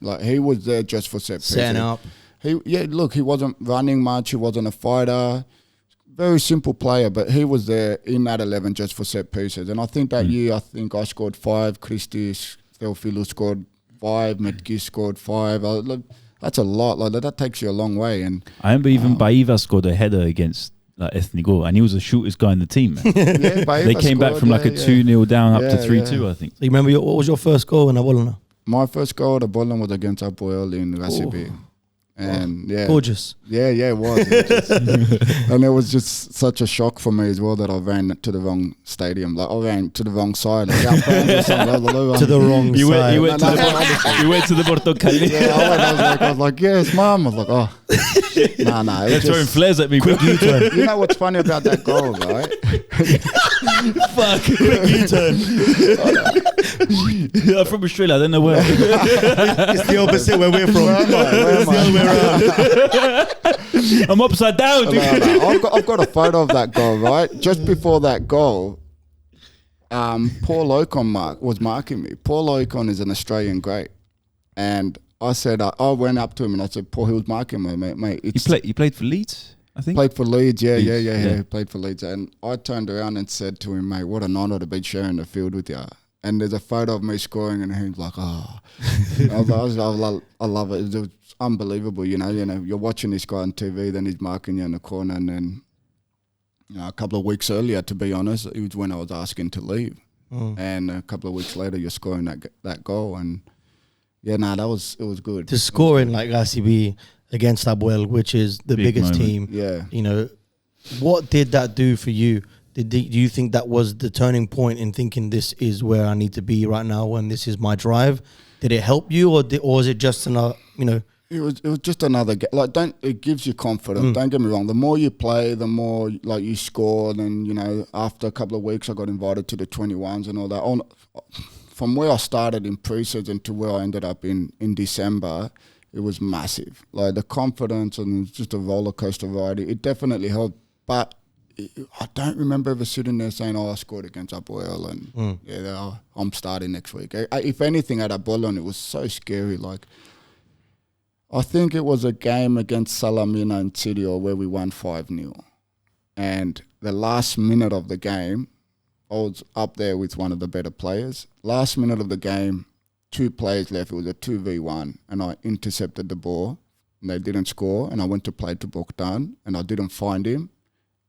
Like he was there just for set pieces. Setting up. He wasn't running much. He wasn't a fighter. Very simple player, but he was there in that 11 just for set pieces. And I think that year, I scored 5. Christis, Theophilou scored 5. Metgis scored 5. That's a lot. Like that takes you a long way. And I remember even Baiva scored a header against Ethnigo, and he was the shortest guy in the team, man. They came back from like a 2-0 down up to 3-2, I think. So you remember what was your first goal in Abolona? My first goal at Abolona was against Apoel in Recipe. And gorgeous. Yeah, it was. And it was just such a shock for me as well that I ran to the wrong stadium. Like I ran to the wrong side. Like, to the wrong side. You went to the Portocali. Yeah, I was like, yes, mum. I was like, oh, no. They're throwing flares at me. Quick U-turn. You know what's funny about that goal, right? Fuck, quick U-turn. I'm from Australia. I don't know where. It's the opposite where we're from. Where am I? I'm upside down, dude. No. I've got a photo of that goal, right? Just before that goal, Paul Ocon was marking me. Paul Ocon is an Australian great. And I said, I went up to him and I said, Paul, he was marking me, mate. He played for Leeds, I think? Played for Leeds, yeah. He played for Leeds. And I turned around and said to him, mate, what an honour to be sharing the field with you. And there's a photo of me scoring and he's like, oh. I love it. It was unbelievable, you know, you're watching this guy on TV, then he's marking you in the corner, and then a couple of weeks earlier, to be honest, it was when I was asking to leave. And a couple of weeks later, you're scoring that goal, and it was good. To score in like RCB against Abuel, which is the biggest moment. team, you know, what did that do for you? Do you think that was the turning point in thinking this is where I need to be right now and this is my drive? Did it help you, or was it just another, you know? It was just another game. Like, it gives you confidence. Don't get me wrong. The more you play, the more like you score. And you know, after a couple of weeks, I got invited to the 21s and all that. From where I started in pre-season to where I ended up in December, it was massive. Like the confidence and just a roller coaster ride. It definitely helped, but I don't remember ever sitting there saying, "Oh, I scored against Apoel and I'm starting next week." If anything, at Apoel, it was so scary. Like, I think it was a game against Salamina and Sirio where we won 5-0. And the last minute of the game, I was up there with one of the better players. Last minute of the game, 2 players left. It was a 2v1, and I intercepted the ball, and they didn't score. And I went to play to Bogdan, and I didn't find him.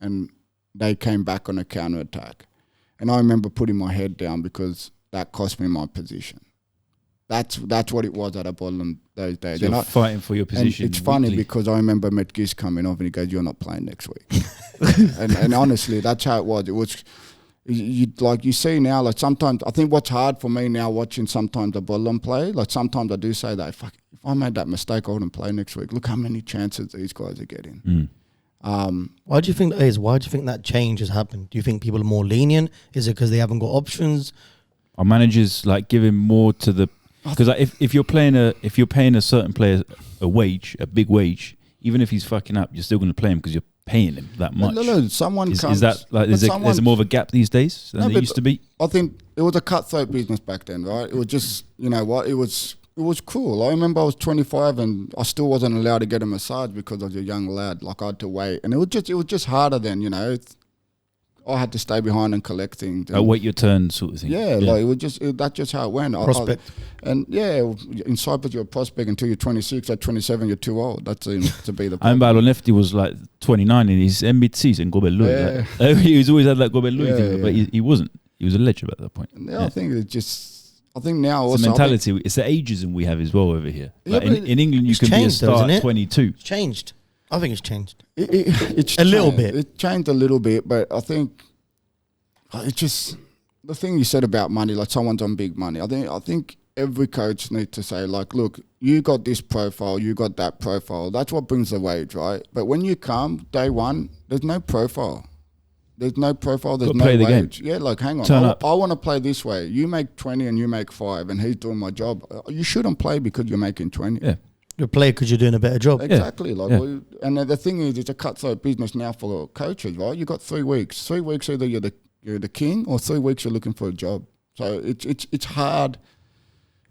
And they came back on a counter-attack. And I remember putting my head down because that cost me my position. That's what it was at Apoel those days. So you're fighting for your position. It's funny because I remember Metgis coming off and he goes, "You're not playing next week." and honestly, that's how it was. It was, you see now, like sometimes, I think what's hard for me now watching sometimes Apoel play, like sometimes I do say that, fuck, if I made that mistake, I wouldn't play next week. Look how many chances these guys are getting. Why do you think that is? Why do you think that change has happened? Do you think people are more lenient? Is it because they haven't got options? Our managers like giving more to the, because like if you're paying a certain player a big wage, even if he's fucking up, you're still going to play him because you're paying him that much. No, someone is comes. Is that like there's more of a gap these days than there used to be? I think it was a cutthroat business back then, right? It was just, you know what, it was cool. I remember I was 25 and I still wasn't allowed to get a massage because I was a young lad. Like I had to wait, and it was just harder then, you know. I had to stay behind and collect things. And wait your turn, sort of thing. Yeah, like it was that's just how it went. Prospect. In Cyprus you're a prospect until you're 26. At 27 you're too old. That's to be the. And Balonefti was like 29 in his MBTs in Gobelou. Like, he's always had that Gobelou thing, but he wasn't. He was a legend at that point. I think it's just. I think now it's also the mentality. It's the ageism we have as well over here. Like in England, you can be a changed, star at 22. It's changed. I think it's changed. It's a little bit. It changed a little bit, but I think it's just the thing you said about money. Like someone's on big money. I think every coach needs to say, like, look, you got this profile, you got that profile. That's what brings the wage, right? But when you come day one, there's no profile. There's no profile. There's no wage. Yeah, like hang on. I want to play this way. You make 20 and you make 5, and he's doing my job. You shouldn't play because you're making 20. Yeah. You play because you're doing a better job. Exactly. And the thing is, it's a cutthroat business now for coaches, right? You got 3 weeks. 3 weeks either you're the king, or 3 weeks you're looking for a job. So it's hard.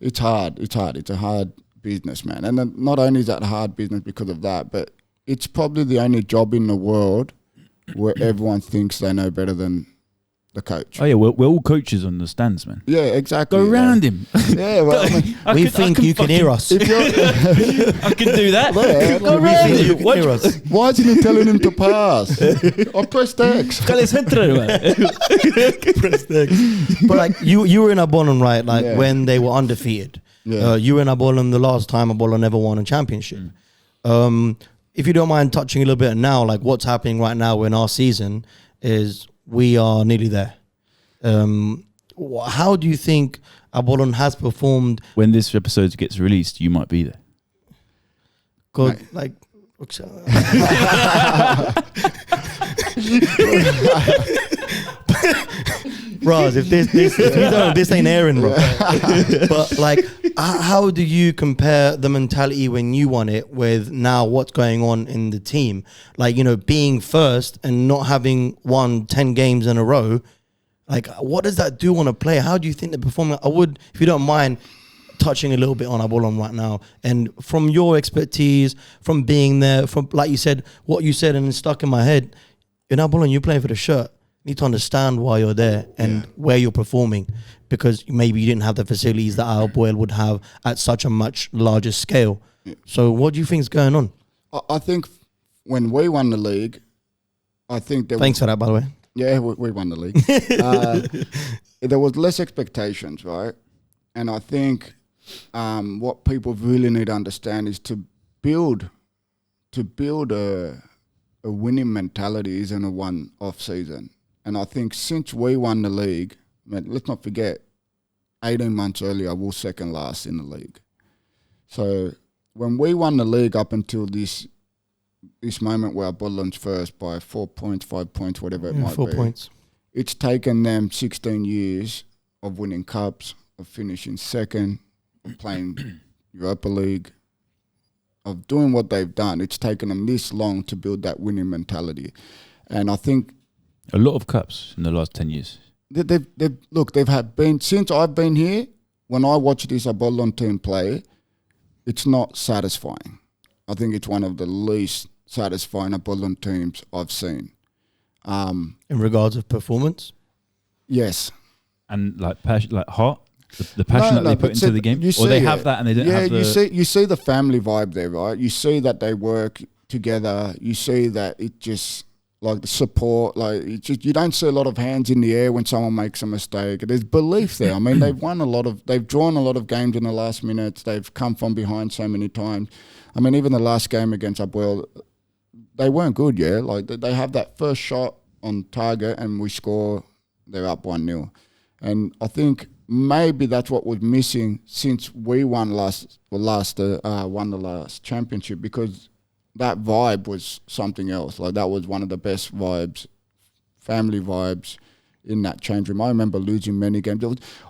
It's hard. It's a hard business, man. And then not only is that hard business because of that, but it's probably the only job in the world where everyone thinks they know better than the coach. Oh yeah, we're all coaches on the stands, man. Yeah, exactly. Go around him. Yeah, well, I mean, We think you can hear us. I can do that. Yeah, Go we around think him. you can hear us. why isn't he telling him to pass? I pressed X. But like you were in Abolon, right? Like Yeah. when they were undefeated. Yeah. You were in Abolon the last time Abolon never won a championship. If you don't mind touching a little bit now, like what's happening right now in our season is we are nearly there. How do you think Abolon has performed? When this episode gets released, you might be there. God, Mate. like, Raz, if this ain't airing, bro. But like, how do you compare the mentality when you won it with now what's going on in the team? Like, you know, being first and not having won 10 games in a row. Like, what does that do on a player? How do you think they're performing? I would, if you don't mind, touching a little bit on Abolon right now, and from your expertise, from being there, from like you said, what you said, and it's stuck in my head. In Abolon, you're playing for the shirt. You need to understand why you're there and where you're performing, because maybe you didn't have the facilities that Al Boyle would have at such a much larger scale. Yeah. So, what do you think is going on? I think when we won the league, I think there Thanks for that, by the way. Yeah, we won the league. There was less expectations, right? And I think what people really need to understand is to build a winning mentality isn't a one-off season. And I think since we won the league, man, let's not forget, 18 months earlier, we were second last in the league. So when we won the league up until this moment where Abolon's first by 4 points, 5 points, whatever it might 4 be. points. It's taken them 16 years of winning cups, of finishing second, of playing Europa League, of doing what they've done. It's taken them this long to build that winning mentality. And I think A lot of cups in the last 10 years. they've had been, since I've been here, when I watch this Abolon team play, it's not satisfying. I think it's one of the least satisfying Abolon teams I've seen. In regards of performance? Yes. And like passion, like heart, the passion that they put into the game, or they have that and they don't have the. You see the family vibe there, right? You see that they work together. You see that it just like the support, like it just, you don't see a lot of hands in the air when someone makes a mistake. There's belief there. I mean, they've drawn a lot of games in the last minutes. They've come from behind so many times. I mean, even the last game against Abuel, they weren't good, yeah. Like they have that first shot on target and we score, they're up 1-0. And I think maybe that's what was missing since we won the last championship, because that vibe was something else. Like that was one of the best vibes, family vibes in that change room. I remember losing many games.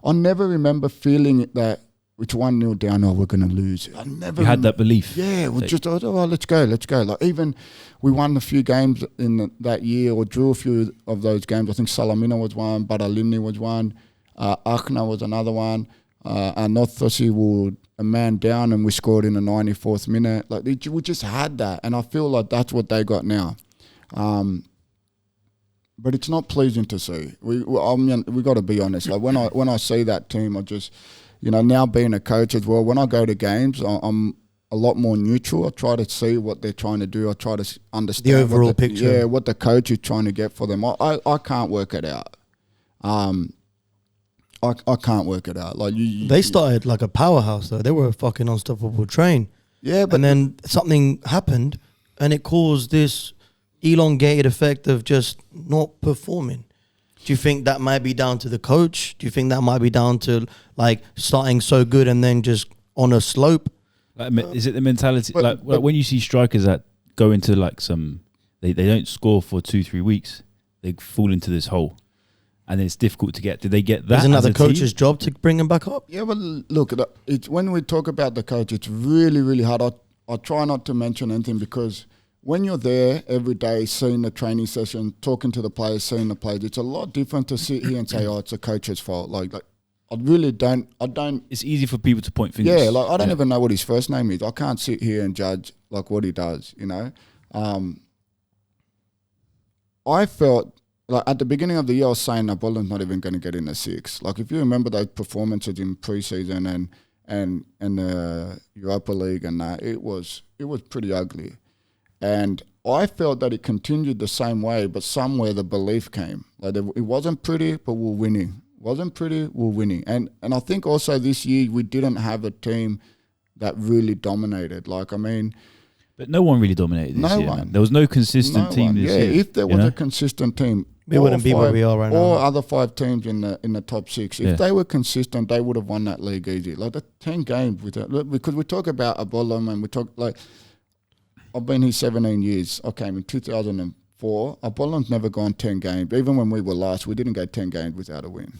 I never remember feeling that it's 1-0 down, oh, we're going to lose. I never You had that belief. Yeah, it was just, oh, let's go. Like even we won a few games in that year, or drew a few of those games. I think Salamina was one, Badalimni was one, Akna was another one. Anothosi were a man down and we scored in the 94th minute. Like we just had that, and I feel like that's what they got now. But it's not pleasing to see. We got to be honest. Like when I see that team, I just, now being a coach as well, when I go to games, I'm a lot more neutral. I try to see what they're trying to do. I try to understand the overall picture. Yeah, what the coach is trying to get for them. I can't work it out. I can't work it out. Like they started like a powerhouse though. They were a fucking unstoppable train. Yeah, but and then something happened, and it caused this elongated effect of just not performing. Do you think that might be down to the coach? Do you think that might be down to like starting so good and then just on a slope? Like, is it the mentality? Like when you see strikers that go into like they don't score for 2-3 weeks, they fall into this hole, and it's difficult to get. Did they get that? Isn't that the coach's team? job to bring them back up? Yeah, well, look, it's when we talk about the coach, it's really, really hard. I try not to mention anything, because when you're there every day, seeing the training session, talking to the players, seeing the players, it's a lot different to sit here and say, oh, it's a coach's fault. Like really don't. I don't. It's easy for people to point fingers. Yeah, like I don't even know what his first name is. I can't sit here and judge like what he does. You know, I felt like at the beginning of the year I was saying that Bolton's not even going to get in the 6. Like if you remember those performances in pre-season and the Europa League and that, it was pretty ugly, and I felt that it continued the same way, but somewhere the belief came. Like it wasn't pretty, but we're winning. Wasn't pretty, we're winning. And I think also this year we didn't have a team that really dominated. Like, I mean... But no one really dominated this year. Man. There was no consistent team this year. Yeah, if there was a consistent team... We wouldn't be where we are right now. All other 5 teams in the top 6, if they were consistent, they would have won that league easy. Like the 10 games, because we talk about Abolom and we talk like... I've been here 17 years. I came in 2004. Abolom's never gone 10 games. Even when we were last, we didn't go 10 games without a win.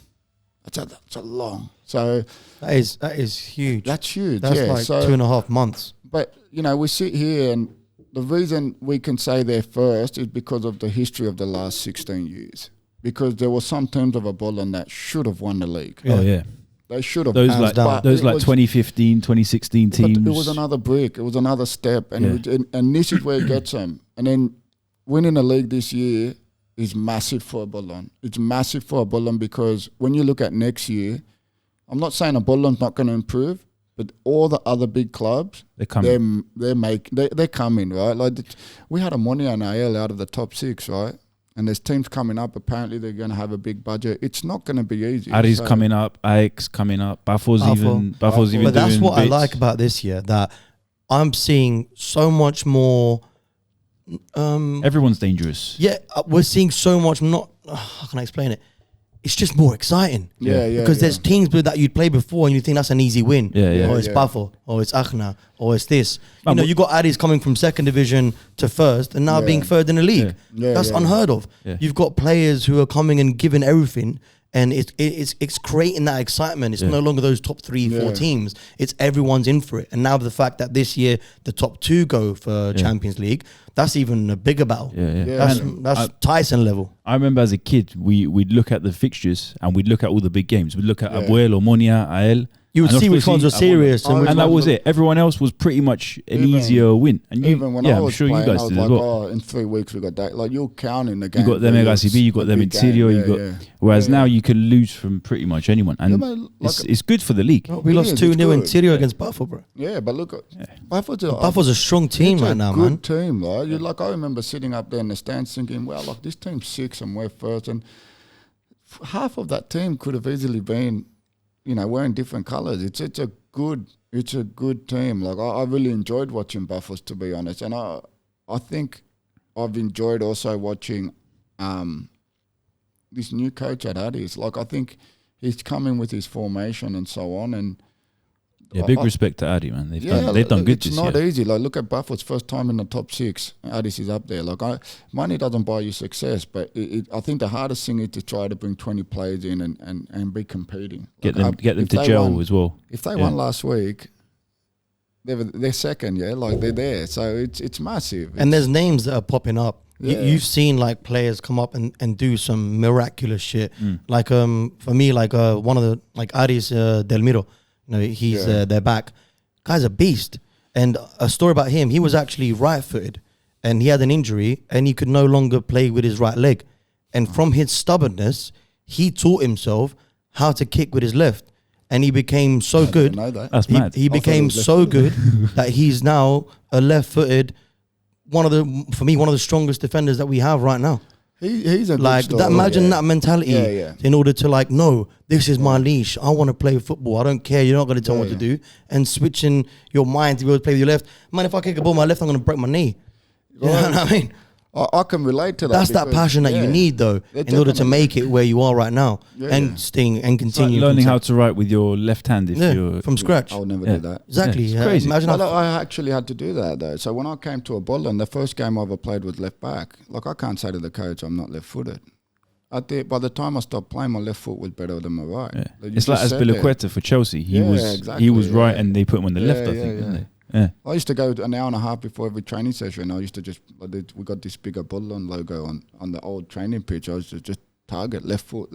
That's a long. So that is huge. That's huge. That's yeah. like so, 2.5 months. But you know, we sit here, and the reason we can say they're first is because of the history of the last 16 years. Because there were some teams of Abolon that should have won the league. Yeah. Oh yeah. They should have. Those like 2015, 2016 teams. It was another brick. It was another step, and and this is where it gets them. And then winning the league this year is massive for Abolon. It's massive for Abolon because when you look at next year, I'm not saying Abolon's not going to improve, but all the other big clubs, they're coming, right? Like we had Ammonia and AL out of the top 6, right? And there's teams coming up. Apparently, they're going to have a big budget. It's not going to be easy. Ari's coming up. AX coming up. Bafo's even But that's doing what bits. I like about this year, that I'm seeing so much more... everyone's dangerous. Yeah, we're seeing so much how can I explain it? It's just more exciting. Yeah. Because there's teams that you'd play before and you think that's an easy win. Or it's Bafo, or it's Akhna, or it's this. You know, you got Addis coming from 2nd division to 1st and now being 3rd in the league. That's unheard of. You've got players who are coming and giving everything, and it's creating that excitement. It's no longer those top 3-4 teams. It's everyone's in for it. And now the fact that this year the top 2 go for Champions League, that's even a bigger battle. That's Tyson level. I remember as a kid, we'd look at the fixtures and we'd look at all the big games. We'd look at Abuelo, Monia, AL. You would see which ones were serious. And that was it. Everyone else was pretty much an easier win. And even when I was I'm sure playing, you guys I was did like, as well. oh, in 3 weeks we got that. Like you're counting the game. You got them in ICB, you got them in Sirio, whereas now you can lose from pretty much anyone. And it's good for the league. We lost 2-0 in Sirio against Bafo, bro. Yeah, but look, Bafo's a strong team right now, man. Good team, right? You like I remember sitting up there in the stands thinking, well, like this team's 6 and we're 1st, and half of that team could have easily been, you know, wearing different colours. It's a good team. Like I really enjoyed watching Buffers, to be honest, and I think I've enjoyed also watching this new coach at Addis. Like I think he's coming with his formation and so on, and big respect to Addy, man. They've done good this year. It's not easy. Like look at Buffers' first time in the top 6. Addis is up there. Like money doesn't buy you success, but I think the hardest thing is to try to bring 20 players in and be competing. Get them to gel as well. If they won last week, they're second, like they're there. So it's massive. And there's names that are popping up. You've seen like players come up and do some miraculous shit. Like for me, like one of the like Aris Delmiro. You know, he's their back. Guy's a beast. And a story about him, he was actually right-footed and he had an injury and he could no longer play with his right leg. And from his stubbornness, he taught himself how to kick with his left. And he became so good. That's mad. He became so good that he's now a left-footed, one of the strongest defenders that we have right now. He's a like good that. Imagine that mentality. In order to like, no, this is my leash. I want to play football. I don't care. You're not going to tell me what to do. And switching your mind to be able to play with your left. Man, if I kick a ball with my left, I'm going to break my knee. You know what I mean? I can relate to that. That's that passion that you need, though, in order to make it where you are right now and continue. Like learning how to write with your left hand if you're from scratch. I would never do that. Exactly. It's crazy. Imagine I actually had to do that though. So when I came to Abolon, the first game I ever played was left back. Like I can't say to the coach I'm not left-footed. By the time I stopped playing, my left foot was better than my right. Yeah. It's like Azpilicueta for Chelsea. He was right, and they put him on the left. I think, didn't they? Yeah. I used to go an hour and a half before every training session. I used to we got this bigger Abolon logo on the old training pitch. I used to just target left foot.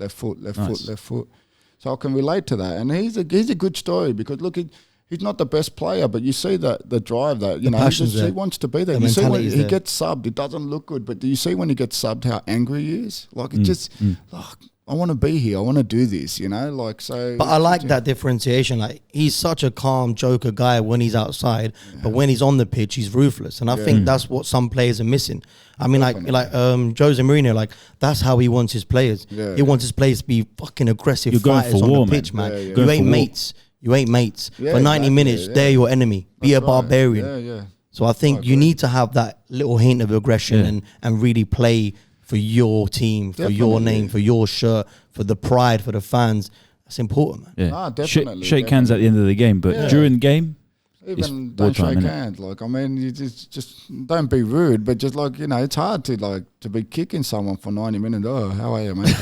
So I can relate to that. And he's a good story because look, he's not the best player, but you see the drive that, you know, he wants to be there. You see when he gets subbed, it doesn't look good, but do you see when he gets subbed how angry he is? Like, it just, like, I want to be here. I want to do this, you know, like, so. But I like that differentiation. Like, he's such a calm joker guy when he's outside, but when he's on the pitch, he's ruthless. And I think that's what some players are missing. I mean, like Jose Mourinho, like, that's how he wants his players. He wants his players to be fucking aggressive fighters on the pitch, man. You ain't mates. You ain't mates. For 90 minutes, they're your enemy. Be a barbarian. So I think you need to have that little hint of aggression and really play for your team, for your name, for your shirt, for the pride, for the fans. That's important, man. Yeah. Definitely. Shake hands at the end of the game, but during the game, even don't shake hands. Like, I mean, you just don't be rude, but just like, you know, it's hard to be kicking someone for 90 minutes. Oh, how are you, mate?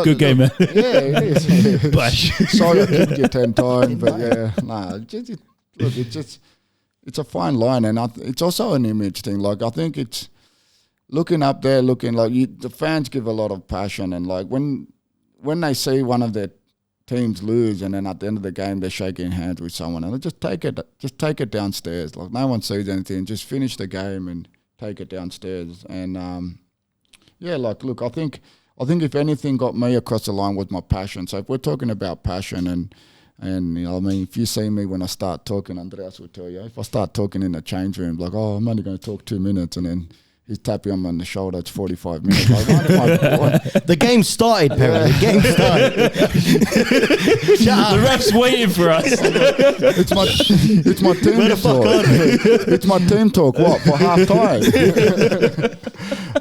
Good game, man. Yeah, it is. Sorry, I kicked you 10 times, but it's a fine line, and it's also an image thing. Like, I think it's looking up there, the fans give a lot of passion, and like when they see one of their teams lose, and then at the end of the game they're shaking hands with someone, and just take it downstairs. Like, no one sees anything. Just finish the game and take it downstairs. And like, look, I think if anything got me across the line was my passion. So if we're talking about passion and you know, I mean, if you see me when I start talking, Andreas will tell you, if I start talking in the change room, like, oh, I'm only going to talk 2 minutes, and then he's tapping him on the shoulder. It's 45 minutes. The game started, Perry. The game started. The ref's waiting for us. It's my team talk. It's my team talk. What, for half time?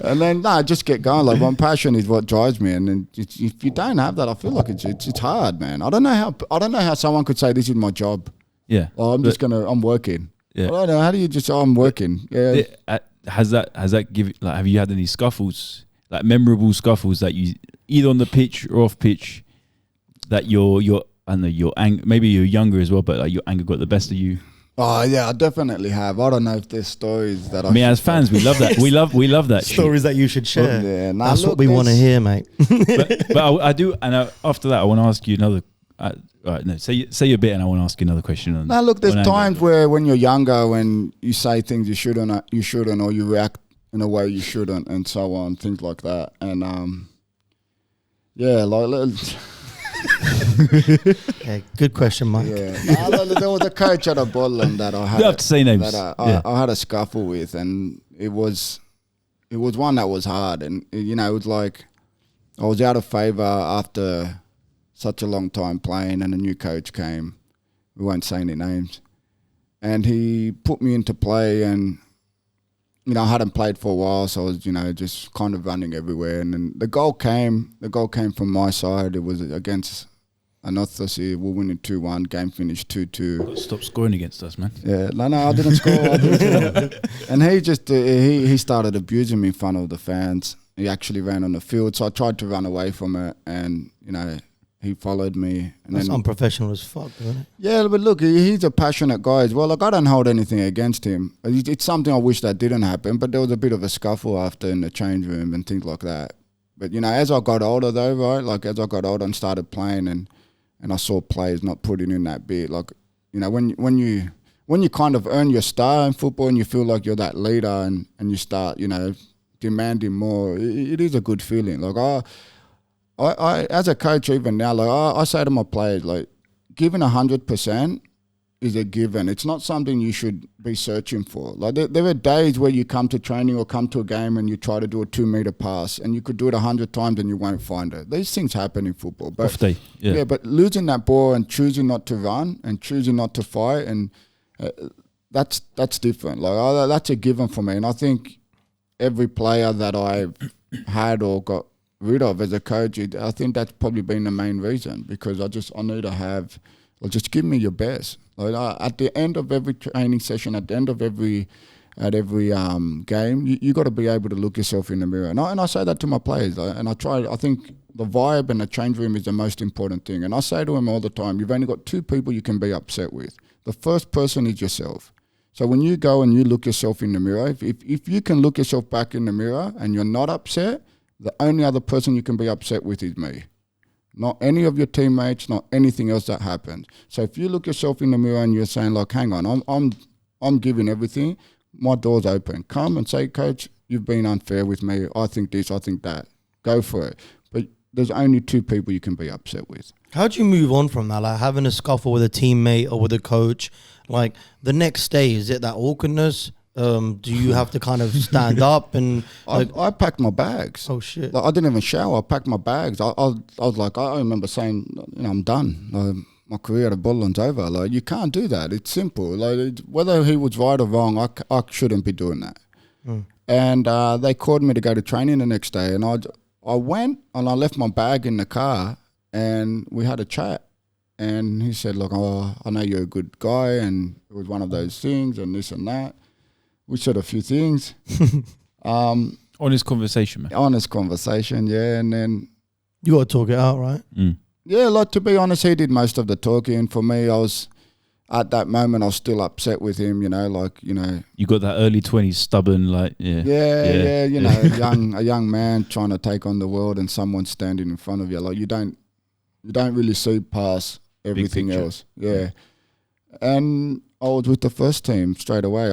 And then just get going. Like, my passion is what drives me. And then if you don't have that, I feel like it's hard, man. I don't know how someone could say this is my job. Yeah. Oh, I'm working. Yeah. I don't know. How do you just? I'm working. Yeah. Has that give, like, have you had any scuffles, like memorable scuffles that you either on the pitch or off pitch that I know maybe you're younger as well, but like your anger got the best of you? Oh yeah, I definitely have. I don't know if there's stories that as fans we love that. we love that stories shit. That you should share. Yeah, that's what we want to hear, mate. but I do, and after that I want to ask you another. Right, no. Say your bit, and I want to ask you another question. Now, look, there's times where when you're younger, when you say things you shouldn't, or you react in a way you shouldn't, and so on, things like that. And good question, Mike. Yeah, there was a coach at a Botland that I had. You have to say names. That I had a scuffle with, and it was one that was hard, and you know, it was like I was out of favour after such a long time playing, and a new coach came. We won't say any names, and he put me into play, and you know, I hadn't played for a while, so I was, you know, just kind of running everywhere. And then the goal came from my side. It was against Anothos. We're winning 2-1. Game finished 2-2. Stop scoring against us, man. Yeah, no, I didn't score. And he just he started abusing me in front of the fans. He actually ran on the field, so I tried to run away from it, and you know, he followed me. And that's unprofessional as fuck, isn't it? Yeah, but look, he's a passionate guy as well. Like, I don't hold anything against him. It's something I wish that didn't happen, but there was a bit of a scuffle after in the change room and things like that. But, you know, as I got older though, right, like as I got older and started playing and I saw players not putting in that bit, like, you know, when you kind of earn your star in football and you feel like you're that leader and you start, you know, demanding more, it is a good feeling. Like, I as a coach even now, like I say to my players, like, giving 100% is a given. It's not something you should be searching for. Like, there are days where you come to training or come to a game and you try to do a 2-meter pass and you could do it 100 times and you won't find it. These things happen in football. But but losing that ball and choosing not to run and choosing not to fight, and that's different. Like, that's a given for me. And I think every player that I've had or got rid of as a coach, I think that's probably been the main reason, because I need to have, well, just give me your best. Like, at the end of every training session, at the end of every game, you got to be able to look yourself in the mirror. And I say that to my players, and I think the vibe and the change room is the most important thing. And I say to them all the time, you've only got 2 people you can be upset with. The first person is yourself. So when you go and you look yourself in the mirror, if you can look yourself back in the mirror and you're not upset, the only other person you can be upset with is me. not any of your teammates, not anything else that happens. So if you look yourself in the mirror and you're saying like, hang on, I'm giving everything, my door's open. Come and say, coach, you've been unfair with me. I think this, I think that. Go for it. But there's only 2 people you can be upset with. How do you move on from that? Like having a scuffle with a teammate or with a coach, like the next day, is it that awkwardness? Do you have to kind of stand up and like, I packed my bags. oh shit. Like, I didn't even shower. I packed my bags. I was like, I remember saying, I'm done. My career at Bullen's over. Like, you can't do that. It's simple. Like, whether he was right or wrong, I shouldn't be doing that. And they called me to go to training the next day, and I went and I left my bag in the car, and we had a chat. And he said, look, I know you're a good guy, and it was one of those things, and this and that. We said a few things. Honest conversation, man. Honest conversation, yeah. And then You got to talk it out, right? yeah, like, to be honest, he did most of the talking. For me, I was, at that moment, I was still upset with him, you know. You got that early 20s stubborn, like, Yeah, you know, a young man trying to take on the world and someone standing in front of you. Like, you don't really see past everything else. Yeah. And I was with the first team straight away.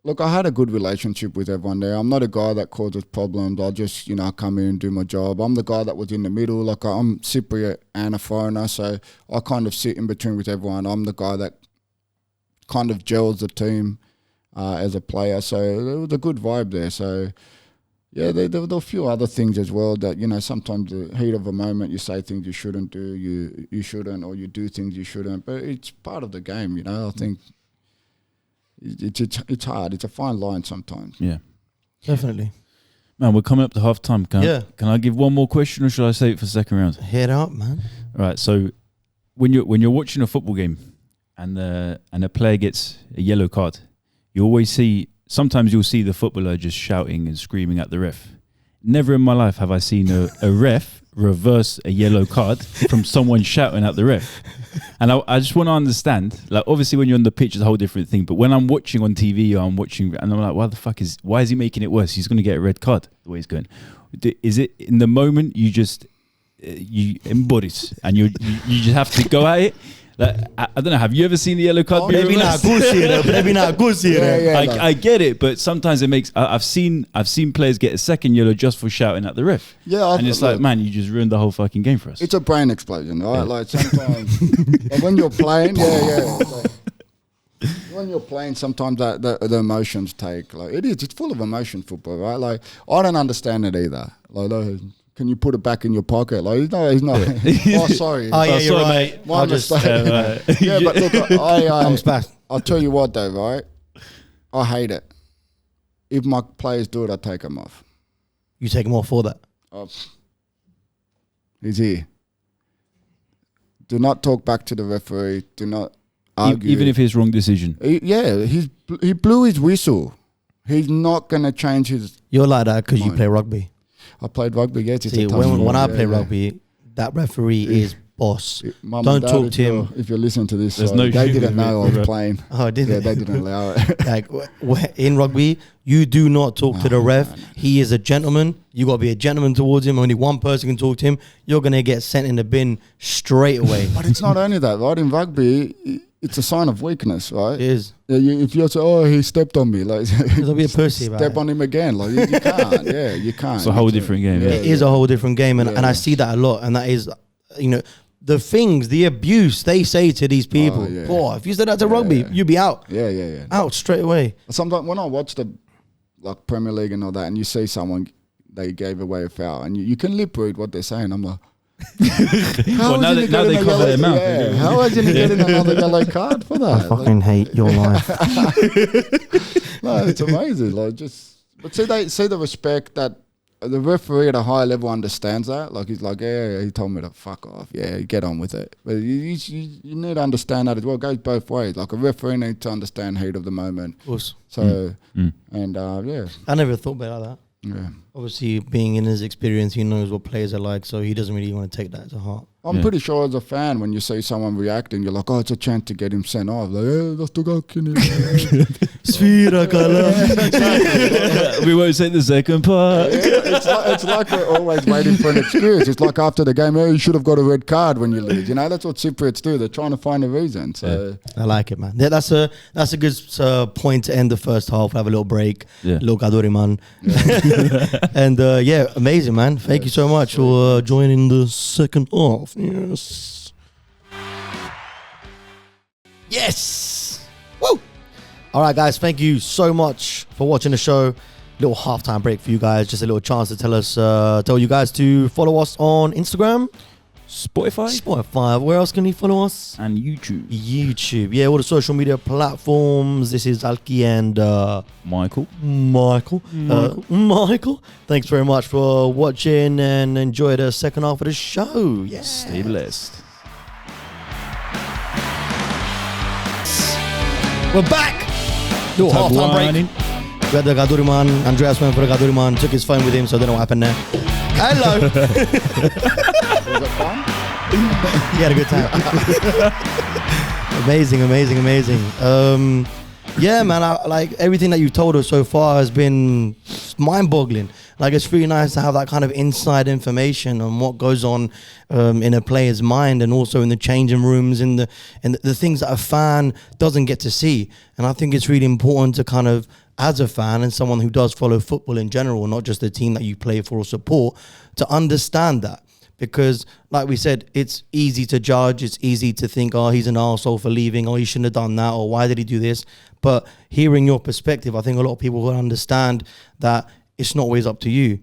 Look, I had a good relationship with everyone there. I'm not a guy that causes problems. I'll just, come in and do my job. I'm the guy that was in the middle. Like, I'm Cypriot and a foreigner, so I kind of sit in between with everyone. I'm the guy that kind of gels the team as a player. So there was a good vibe there. So, yeah, there were a few other things as well that, sometimes the heat of a moment, you say things you shouldn't do, you shouldn't, or you do things you shouldn't. But it's part of the game, I think. It's hard. It's a fine line sometimes. Yeah, Definitely. man. We're coming up to half time. Can I give one more question, or should I save it for the second round? Head up, man. All right. So when you're watching a football game and a player gets a yellow card, you always see. Sometimes you'll see the footballer just shouting and screaming at the ref. Never in my life have I seen a ref reverse a yellow card from someone shouting at the ref. And I just want to understand, like, obviously when you're on the pitch it's a whole different thing, but when I'm watching on TV or I'm watching and I'm like, why is he making it worse? He's going to get a red card the way he's going. Is it in the moment you just you embodies and you just have to go at it? Like, I don't know. Have you ever seen the yellow card? Maybe not good here. I get it, but sometimes it makes. I've seen players get a second yellow just for shouting at the ref. Yeah, and it's like, man, you just ruined the whole fucking game for us. It's a brain explosion, right? Yeah. Like, sometimes when you're playing, like, when you're playing, sometimes the emotions take, like, it's full of emotion, football, right? Like, I don't understand it either. Like, can you put it back in your pocket? Like, no, he's not. Oh, sorry. Oh, yeah, you're right. Mate. My mistake. Yeah, but look, I'll tell you what, though, right? I hate it. If my players do it, I take them off. You take them off for that? He's here. Do not talk back to the referee. Do not argue. Even if it's wrong decision. He blew his whistle. He's not going to change his... You're like that because you play rugby. I played rugby, yeah. See, when I play rugby, that referee is boss. Don't talk to him. If you're listening to this, they didn't know I was playing. Oh, didn't they? They didn't allow it. Like, in rugby, you do not talk to the ref. No. He is a gentleman. You got to be a gentleman towards him. Only one person can talk to him. You're going to get sent in the bin straight away. But it's not only that, right? In rugby, it's a sign of weakness, right? It is. If you say, he stepped on me, like, don't be a pussy about step on him again. Like, you can't. Yeah, you can't. It's a whole different game. It is a whole different game, and I see that a lot. And that is, the things, the abuse they say to these people. Oh, if you said that to rugby, you'd be out. Yeah. Out straight away. Sometimes when I watch the Premier League and all that, and you see someone, they gave away a foul, and you can lip read what they're saying. I'm like, now they cover their mouth. Yeah. How isn't he getting another yellow card for that? I fucking hate your life. No, it's amazing. But see the respect that the referee at a high level understands that. Like, he's like, he told me to fuck off. Yeah, get on with it. But you need to understand that as well. It goes both ways. Like, a referee needs to understand heat of the moment. Of course. So, and I never thought about that. Yeah. Obviously, being in his experience, he knows what players are like, so he doesn't really want to take that to heart. I'm pretty sure as a fan, when you see someone reacting, you're like, it's a chance to get him sent off. Like, let's go, Sfira color. We won't say the second part. It's like we're always waiting for an excuse. It's like after the game, you should have got a red card when you lose. You know, that's what Cypriots do. They're trying to find a reason. So I like it, man. Yeah, that's a good point to end the first half. Have a little break, little kaduri, man. And amazing, man. Thank you so much for joining the second half. Yes. Woo. All right, guys. Thank you so much for watching the show. Little halftime break for you guys. Just a little chance to tell you guys to follow us on Instagram, Spotify. Where else can you follow us? And YouTube. Yeah, all the social media platforms. This is Alki and Michael. Michael. Thanks very much for watching and enjoy the second half of the show. Yes. Stay blessed. We're back. Little halftime break. We had the Gaduriman. Andreas went for the Gaduriman. Took his phone with him, so I don't know what happened there. Hello. was it fun? He had a good time. Amazing. Yeah, man. Like everything that you've told us so far has been mind-boggling. Like it's really nice to have that kind of inside information on what goes on in a player's mind, and also in the changing rooms, and the things that a fan doesn't get to see. And I think it's really important to kind of, as a fan and someone who does follow football in general, not just the team that you play for or support, to understand that. Because, like we said, it's easy to judge. It's easy to think, oh, he's an arsehole for leaving, or he shouldn't have done that, or why did he do this? But hearing your perspective, I think a lot of people will understand that it's not always up to you.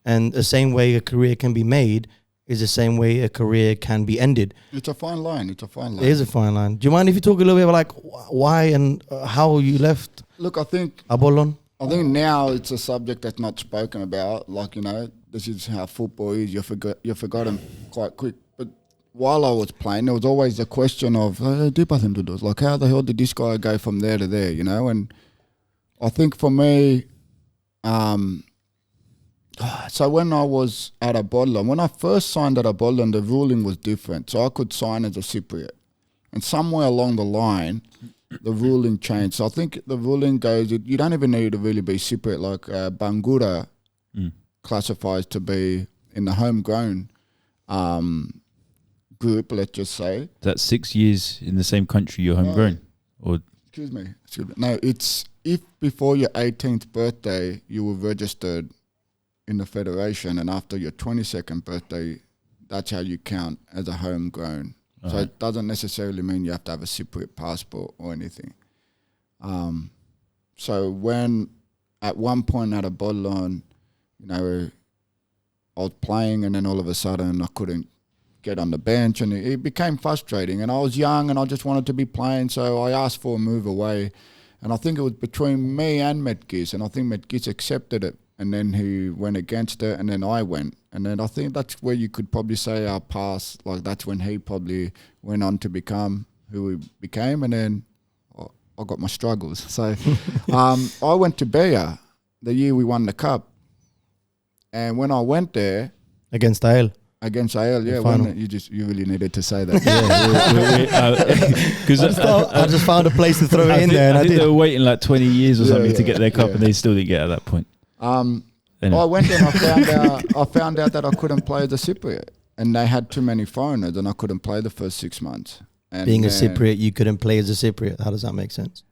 And the same way a career can be made is the same way a career can be ended. It's a fine line. It is a fine line. Do you mind if you talk a little bit about like why and how you left? Look, I think Apollon? I think now it's a subject that's not spoken about. Like, you know, this is how football is. You're forgotten quite quick. But while I was playing, there was always the question of, like, how the hell did this guy go from there to there, you know? And I think for me, so when I was at Apollon, when I first signed at Apollon, the ruling was different. So I could sign as a Cypriot. And somewhere along the line, the ruling changed. So I think the ruling goes, you don't even need to really be Cypriot. Like Bangura classifies to be in the homegrown group, let's just say. That's 6 years in the same country you're homegrown? Or Excuse me. No, it's if before your 18th birthday you were registered in the federation, and after your 22nd birthday, that's how you count as a homegrown. So it doesn't necessarily mean you have to have a Cypriot passport or anything. So when at one point at Apollon, you know, I was playing, and then all of a sudden I couldn't get on the bench, and it became frustrating. And I was young and I just wanted to be playing, so I asked for a move away. And I think it was between me and Metgis, and I think Metgis accepted it, and then he went against it, and then I went. And then I think that's where you could probably say our past, like that's when he probably went on to become who he became, and then I got my struggles. So I went to APEA the year we won the cup. And when I went there... Against AEL. Against AEL, yeah. You really needed to say that. Because I just found a place to throw it in there. And I think they were waiting like 20 years or something to get their cup, and they still didn't get at that point. I went there and I found out that I couldn't play as a Cypriot, and they had too many foreigners, and I couldn't play the first 6 months. And being a Cypriot, you couldn't play as a Cypriot. How does that make sense?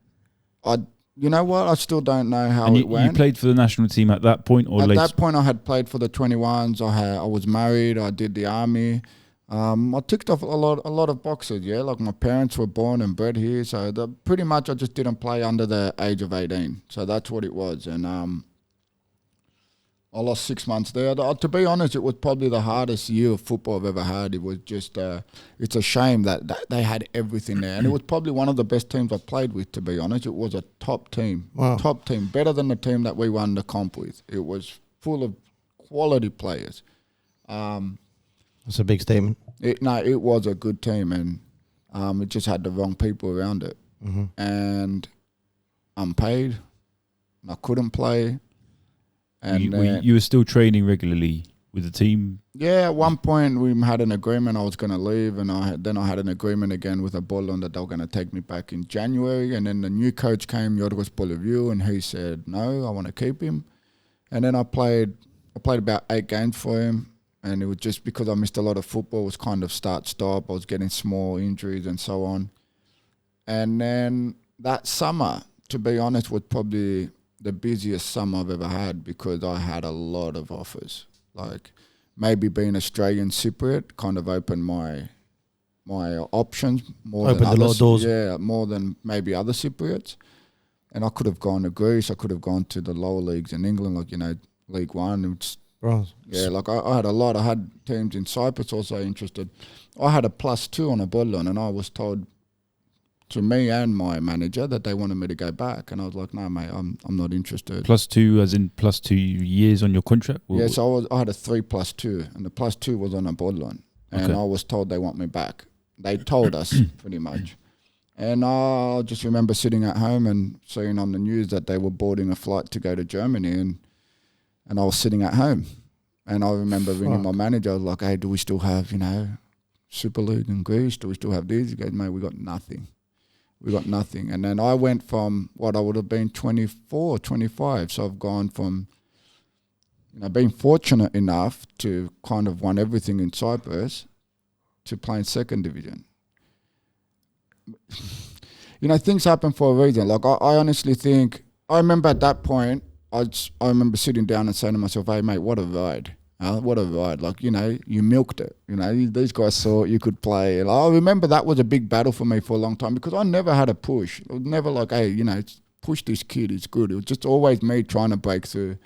You know what? I still don't know how it went. You played for the national team at that point, or at later? At that point, I had played for the 21s. I was married. I did the army. I ticked off a lot of boxes. Yeah, like my parents were born and bred here, so pretty much I just didn't play under the age of 18. So that's what it was, and I lost 6 months there. To be honest, it was probably the hardest year of football I've ever had. It was just, it's a shame that they had everything there. And it was probably one of the best teams I played with, to be honest. It was a top team. Wow. Top team. Better than the team that we won the comp with. It was full of quality players. That's a big statement. It was a good team, and it just had the wrong people around it. Mm-hmm. And unpaid. I couldn't play. And you were still training regularly with the team? Yeah, at one point we had an agreement I was going to leave, and I had an agreement again with a Bolon that they were going to take me back in January, and then the new coach came, Yorgos Poliviou, and he said, no, I want to keep him. And then I played about 8 games for him, and it was just because I missed a lot of football. It was kind of start-stop. I was getting small injuries and so on. And then that summer, to be honest, was probably the busiest summer I've ever had because I had a lot of offers. Like maybe being Australian Cypriot kind of opened my options more Opened than a lot others. of doors. Yeah, more than maybe other Cypriots. And I could have gone to Greece. I could have gone to the lower leagues in England, like, League One. Bro. Yeah, like I had a lot. I had teams in Cyprus also interested. I had a +2 on a Bodlon, and I was told to me and my manager that they wanted me to go back, and I was like, no, mate, I'm not interested. +2 as in +2 years on your contract? Yeah, so I had a 3+2, and the +2 was on a Bodlon, and I was told they want me back. They told us pretty much. And I just remember sitting at home and seeing on the news that they were boarding a flight to go to Germany, and I was sitting at home. And I remember ringing my manager. I was like, hey, do we still have, Super League in Greece? Do we still have these? He goes, mate, we got nothing. We got nothing. And then I went from what I would have been 24, 25. So I've gone from, being fortunate enough to kind of won everything in Cyprus to playing second division. Things happen for a reason. Like I honestly think, I remember at that point, I remember sitting down and saying to myself, hey, mate, what a ride. What a ride. Like, you milked it. These guys saw you could play. And I remember that was a big battle for me for a long time because I never had a push. It was never like, hey, push this kid, it's good. It was just always me trying to break through.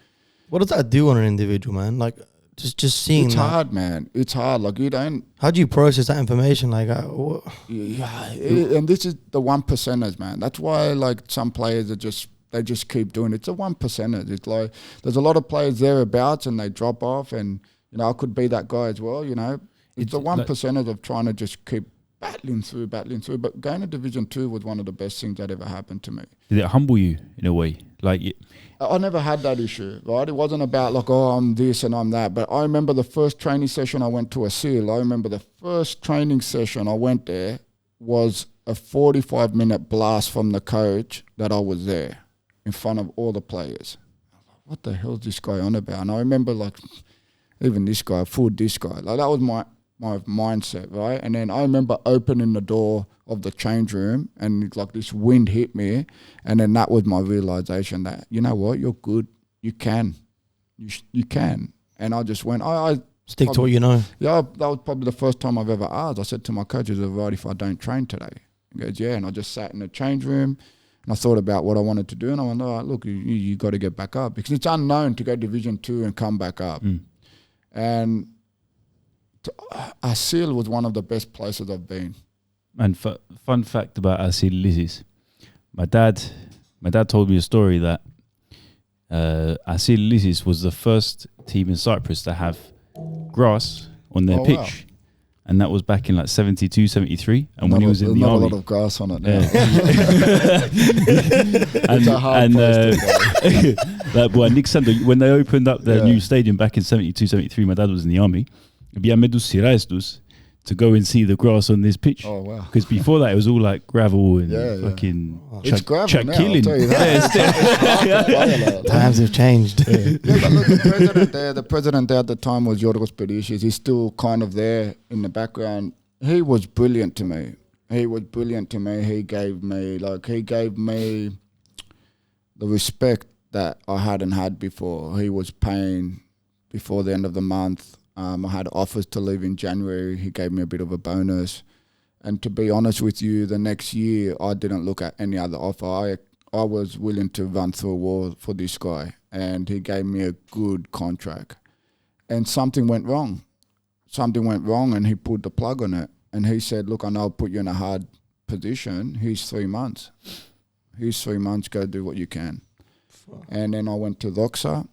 What does that do on an individual, man? Like, just seeing it's that. Hard, man. It's hard. Like, you don't... How do you process that information? Like, and this is the 1%ers, man. That's why, like, some players are just... They just keep doing it. It's a 1%er. It's like there's a lot of players thereabouts and they drop off, and I could be that guy as well. It's the 1%ers of trying to just keep battling through. But going to Division 2 was one of the best things that ever happened to me. Did it humble you in a way? Like I never had that issue, right? It wasn't about like, oh, I'm this and I'm that. But I remember the first training session I went to I remember the first training session I went there was a 45-minute blast from the coach that I was there in front of all the players. What the hell is this guy on about? And I remember, like, even this guy, fooled this guy. Like, that was my mindset, right? And then I remember opening the door of the change room and, like, this wind hit me. And then that was my realization that, you know what, you're good. You can. You can. And I just went, I stick to what you know. Yeah, that was probably the first time I've ever asked. I said to my coach, is it right if I don't train today? He goes, yeah. And I just sat in the change room. And I thought about what I wanted to do, and I went, all right, look, you got to get back up because it's unknown to go Division 2 and come back up. And Asil was one of the best places I've been. And fun fact about Asil Lisis, my dad told me a story that Asil Lisis was the first team in Cyprus to have grass on their pitch. Wow. And that was back in like 72, 73. And when he was in the army. Not a lot of grass on it now. It's a hard place to go. When they opened up their new stadium back in 72, 73, my dad was in the army. To go and see the grass on this pitch. Oh, wow. Because before that, it was all like gravel and fucking it's gravel now, killing. I'll tell you that. Times have changed. But look, the president there at the time was Yorgos Periches. He's still kind of there in the background. He was brilliant to me. He gave me the respect that I hadn't had before. He was paying before the end of the month. I had offers to leave in January. He gave me a bit of a bonus. And to be honest with you, the next year, I didn't look at any other offer. I was willing to run through a wall for this guy. And he gave me a good contract. And something went wrong. And he pulled the plug on it. And he said, look, I know I'll put you in a hard position. Here's 3 months. Go do what you can. And then I went to Doxa.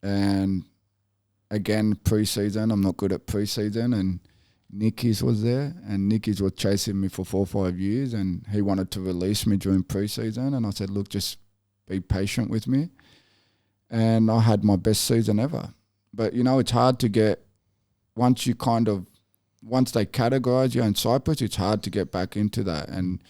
And again, pre-season, I'm not good at pre-season, and Nikis was there, and Nikis was chasing me for 4 or 5 years, and he wanted to release me during pre-season, and I said, look, just be patient with me. And I had my best season ever. But, you know, it's hard to get, once they categorize you in Cyprus, it's hard to get back into that. And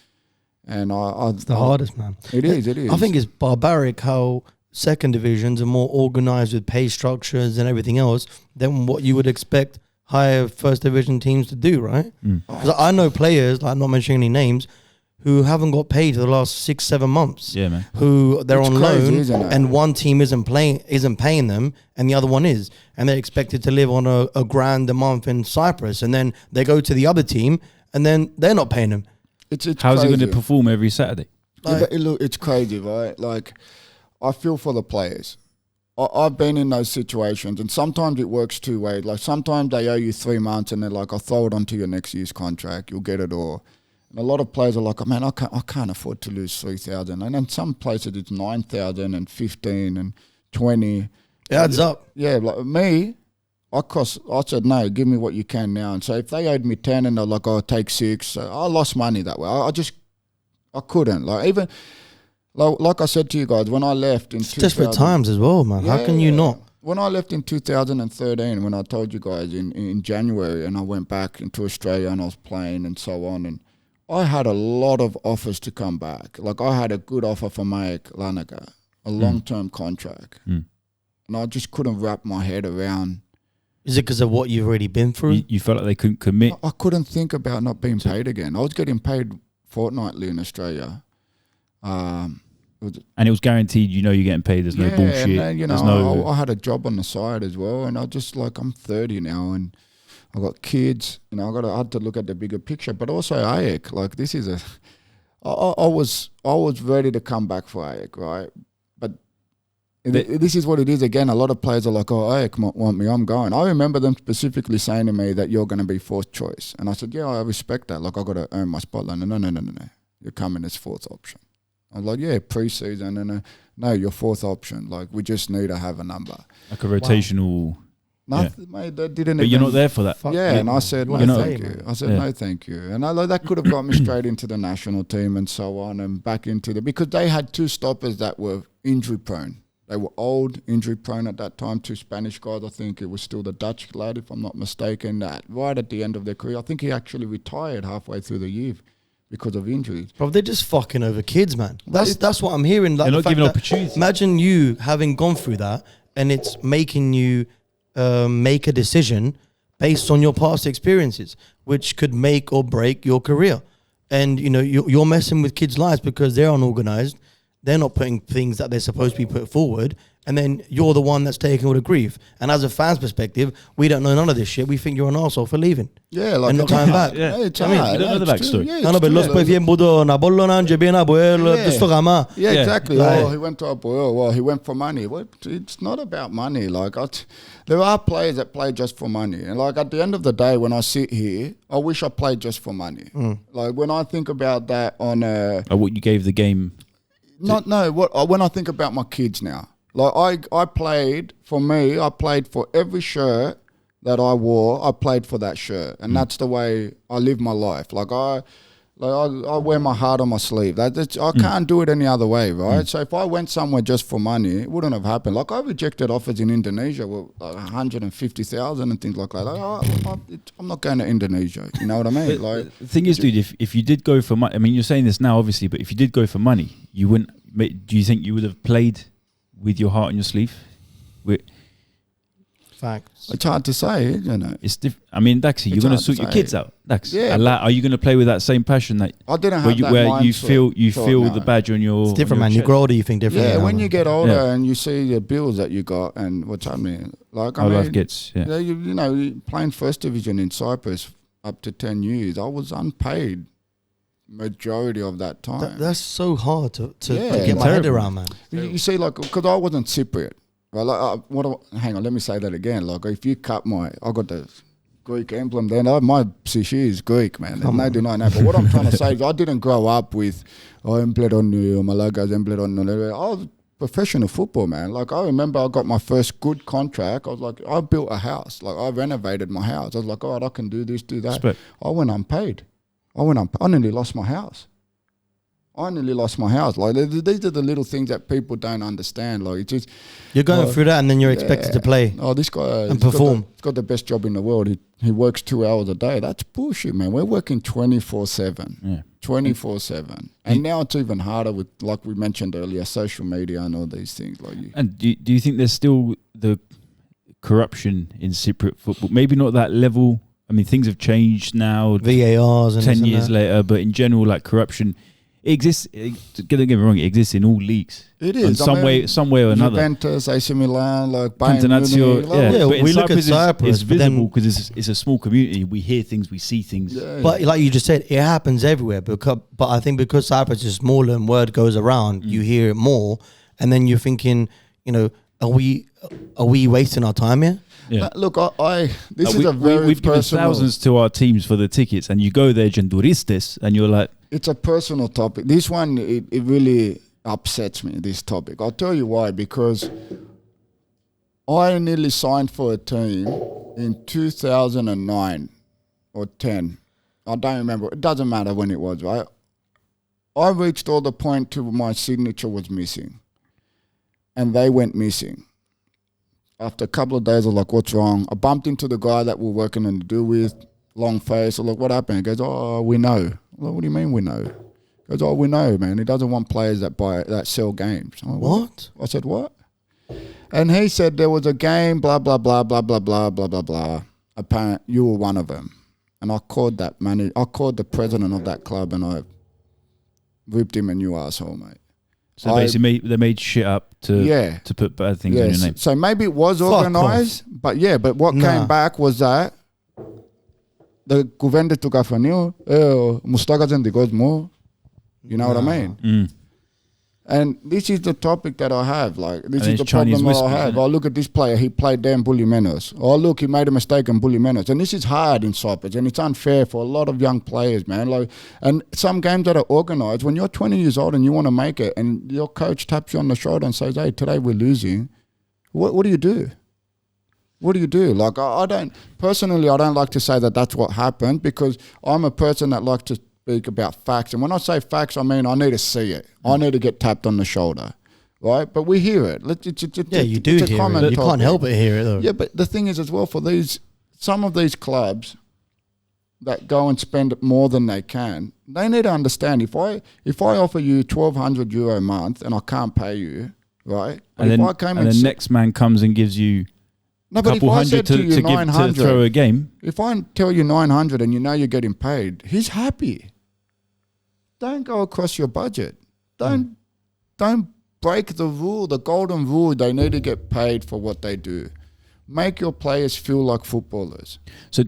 it's the hardest, man. It is. I think it's barbaric how second divisions are more organized with pay structures and everything else than what you would expect higher first division teams to do, right? Because I know players, like, not mentioning any names, who haven't got paid for the last 6-7 months. Yeah, man. Who they're on crazy, loan, and one team isn't paying them, and the other one is, and they're expected to live on a $1,000 a month in Cyprus, and then they go to the other team, and then they're not paying them. It's how's he crazy. going to perform every Saturday? It's crazy, right? Like, I feel for the players. I've been in those situations, and sometimes it works two ways. Like, sometimes they owe you 3 months, and they're like, I'll throw it onto your next year's contract. You'll get it all. And a lot of players are like, oh, man, I can't afford to lose 3,000. And then some places it's 9,000 and 15 and 20. It adds up. Yeah, like me, I said, no, give me what you can now. And so if they owed me 10 and they're like, oh, take 6, so I lost money that way. I couldn't. Like, even, like I said to you guys, when I left in 2000, desperate times as well, man. How can you not? When I left in 2013, when I told you guys in January, and I went back into Australia and I was playing and so on, and I had a lot of offers to come back. Like, I had a good offer from APEA Larnaca, a long-term contract. And I just couldn't wrap my head around. Is it because of what you've already been through? You felt like they couldn't commit? I couldn't think about not being paid again. I was getting paid fortnightly in Australia. And it was guaranteed, you know, you're getting paid. There's no bullshit. And then, you know, I had a job on the side as well. And I just, like, I'm 30 now, and I got kids, you know. I had to look at the bigger picture, but also APEA. Like, this is I was ready to come back for APEA, right? But this is what it is. Again, a lot of players are like, oh, APEA want me, I'm going. I remember them specifically saying to me that you're going to be fourth choice, and I said, yeah, I respect that. Like, I got to earn my spotlight. No, you're coming as fourth option. I was like, yeah, pre-season, and no, you're fourth option. Like, we just need to have a number, like a rotational. Nothing, mate. They didn't. But you're not there for that. And I said, no, thank you. I said, no, thank you. And that could have got me straight into the national team and so on, and back into because they had 2 stoppers that were injury prone. They were old, injury prone at that time. 2 Spanish guys. I think it was still the Dutch lad, if I'm not mistaken. That right at the end of their career, I think he actually retired halfway through the year because of injuries. Bro, they're just fucking over kids, man. That's what I'm hearing. Like, they're not giving opportunities. Imagine you having gone through that, and it's making you make a decision based on your past experiences, which could make or break your career. And, you know, you're messing with kids' lives because they're unorganized. They're not putting things that they're supposed to be put forward. And then you're the one that's taking all the grief. And as a fan's perspective, we don't know none of this shit. We think you're an arsehole for leaving. Yeah, like, and not coming back. Yeah. It's I mean, you don't know the backstory. Yeah, exactly. Like, He went to Apoel. Well, he went for money. Well, it's not about money. Like, there are players that play just for money. And, like, at the end of the day, when I sit here, I wish I played just for money. Like, when I think about that on what you gave the game. When I think about my kids now. Like, I played, for me, I played for every shirt that I wore, I played for that shirt. And that's the way I live my life. Like, I wear my heart on my sleeve. I can't do it any other way, right? So if I went somewhere just for money, it wouldn't have happened. Like, I rejected offers in Indonesia with like 150,000 and things like that. Like, I'm not going to Indonesia. You know what I mean? Like, the thing is, dude, if you did go for money, I mean, you're saying this now, obviously, but if you did go for money, you wouldn't. Do you think you would have played with your heart on your sleeve? Facts. It's hard to say, you know. It's I mean, Daxi, you're going to sort your kids out. Dax, yeah. Are you going to play with that same passion that I didn't have where that you feel the badge on your? It's different, man. Chest. You grow older, you think differently. Yeah, now, when man. you get older and you see the bills that you got and what's happening, like How life gets. Yeah. You know, playing First Division in Cyprus up to 10 years, I was unpaid majority of that time. That's so hard to Yeah, get my head around, man. You see, like, because I wasn't Cypriot. Right, like, hang on, let me say that again. Like, if you cut I got the Greek emblem there. My psyche is Greek, man. There's no denying that. But what I'm trying to say is I didn't grow up with, Empledonu or Malagas, Empledonu. I was professional football, man. Like, I remember I got my first good contract. I was like, I built a house. Like, I renovated my house. I was like, all right, I can do this, do that. I went unpaid. I nearly lost my house. I nearly lost my house. Like these are the little things that people don't understand. Like it's just You're going through that, and then you're expected to play. Oh, this guy and perform. He's got the best job in the world. He works 2 hours a day. That's bullshit, man. We're working 24/7. Yeah. 24/7. And now it's even harder with, like we mentioned earlier, social media and all these things. Like And do you think there's still the corruption in Cypriot football? Maybe not that level. I mean, things have changed now. VARs and 10 years later, but in general, like corruption exists. Don't get me wrong, it exists in all leagues. It is. In some way or another. Juventus, AC Milan, like Bayern Cantonazio, Munich, yeah, but in we look at Cyprus, it's but then- visible because it's a small community. We hear things, we see things. Yeah. But like you just said, it happens everywhere. But I think because Cyprus is smaller and word goes around, you hear it more, and then you're thinking, are we wasting our time here? Yeah. Look, this is a very we've given personal. thousands to our teams for the tickets, and you go there, genduristes, and you're like, It's a personal topic. This one, it really upsets me, this topic. I'll tell you why. Because I nearly signed for a team in 2009 or 10. I don't remember. It doesn't matter when it was, right? I reached all the point to my signature was missing. And they went missing. After a couple of days, I was like, what's wrong? I bumped into the guy that we're working in the deal with, long face. I was like, what happened? He goes, oh, we know. I'm like, what do you mean we know? He goes, oh, we know, man. He doesn't want players that sell games. I'm like, What? I said, what? And he said there was a game, blah, blah, blah, blah, blah, blah, blah, blah, blah. Apparently, you were one of them. And I called that manager. I called the president of that club and I ripped him a new asshole, mate. so basically they made shit up to put bad things on your name. So maybe it was Fuck organised, but what came back was that the gouverneur took off a new Moustakas and the goes more. You know what I mean? Mm. And this is the topic that I have. Like, this And is the it's Chinese problem that I whispers, have. isn't it? Oh, look at this player. He played there in Bully Menos. Oh, look, he made a mistake in Bully Menos. And this is hard in Cyprus. And it's unfair for a lot of young players, man. Like, and some games that are organised, when you're 20 years old and you want to make it, and your coach taps you on the shoulder and says, hey, today we're losing, what do you do? What do you do? Like, I don't like to say that that's what happened, because I'm a person that likes to speak about facts. And when I say facts, I mean I need to see it. I need to get tapped on the shoulder, right? But we hear it. You do hear it. You can't help but hear it, though. Yeah, but the thing is as well, for some of these clubs that go and spend more than they can, they need to understand, if I offer you €1,200 a month and I can't pay you, right? But And if then, I came and the next man comes and gives you no, a but if couple I hundred said to you to 900, throw a game. if I tell you 900 and you know you're getting paid, he's happy. Don't go across your budget. Don't break the rule, the golden rule. They need to get paid for what they do. Make your players feel like footballers. So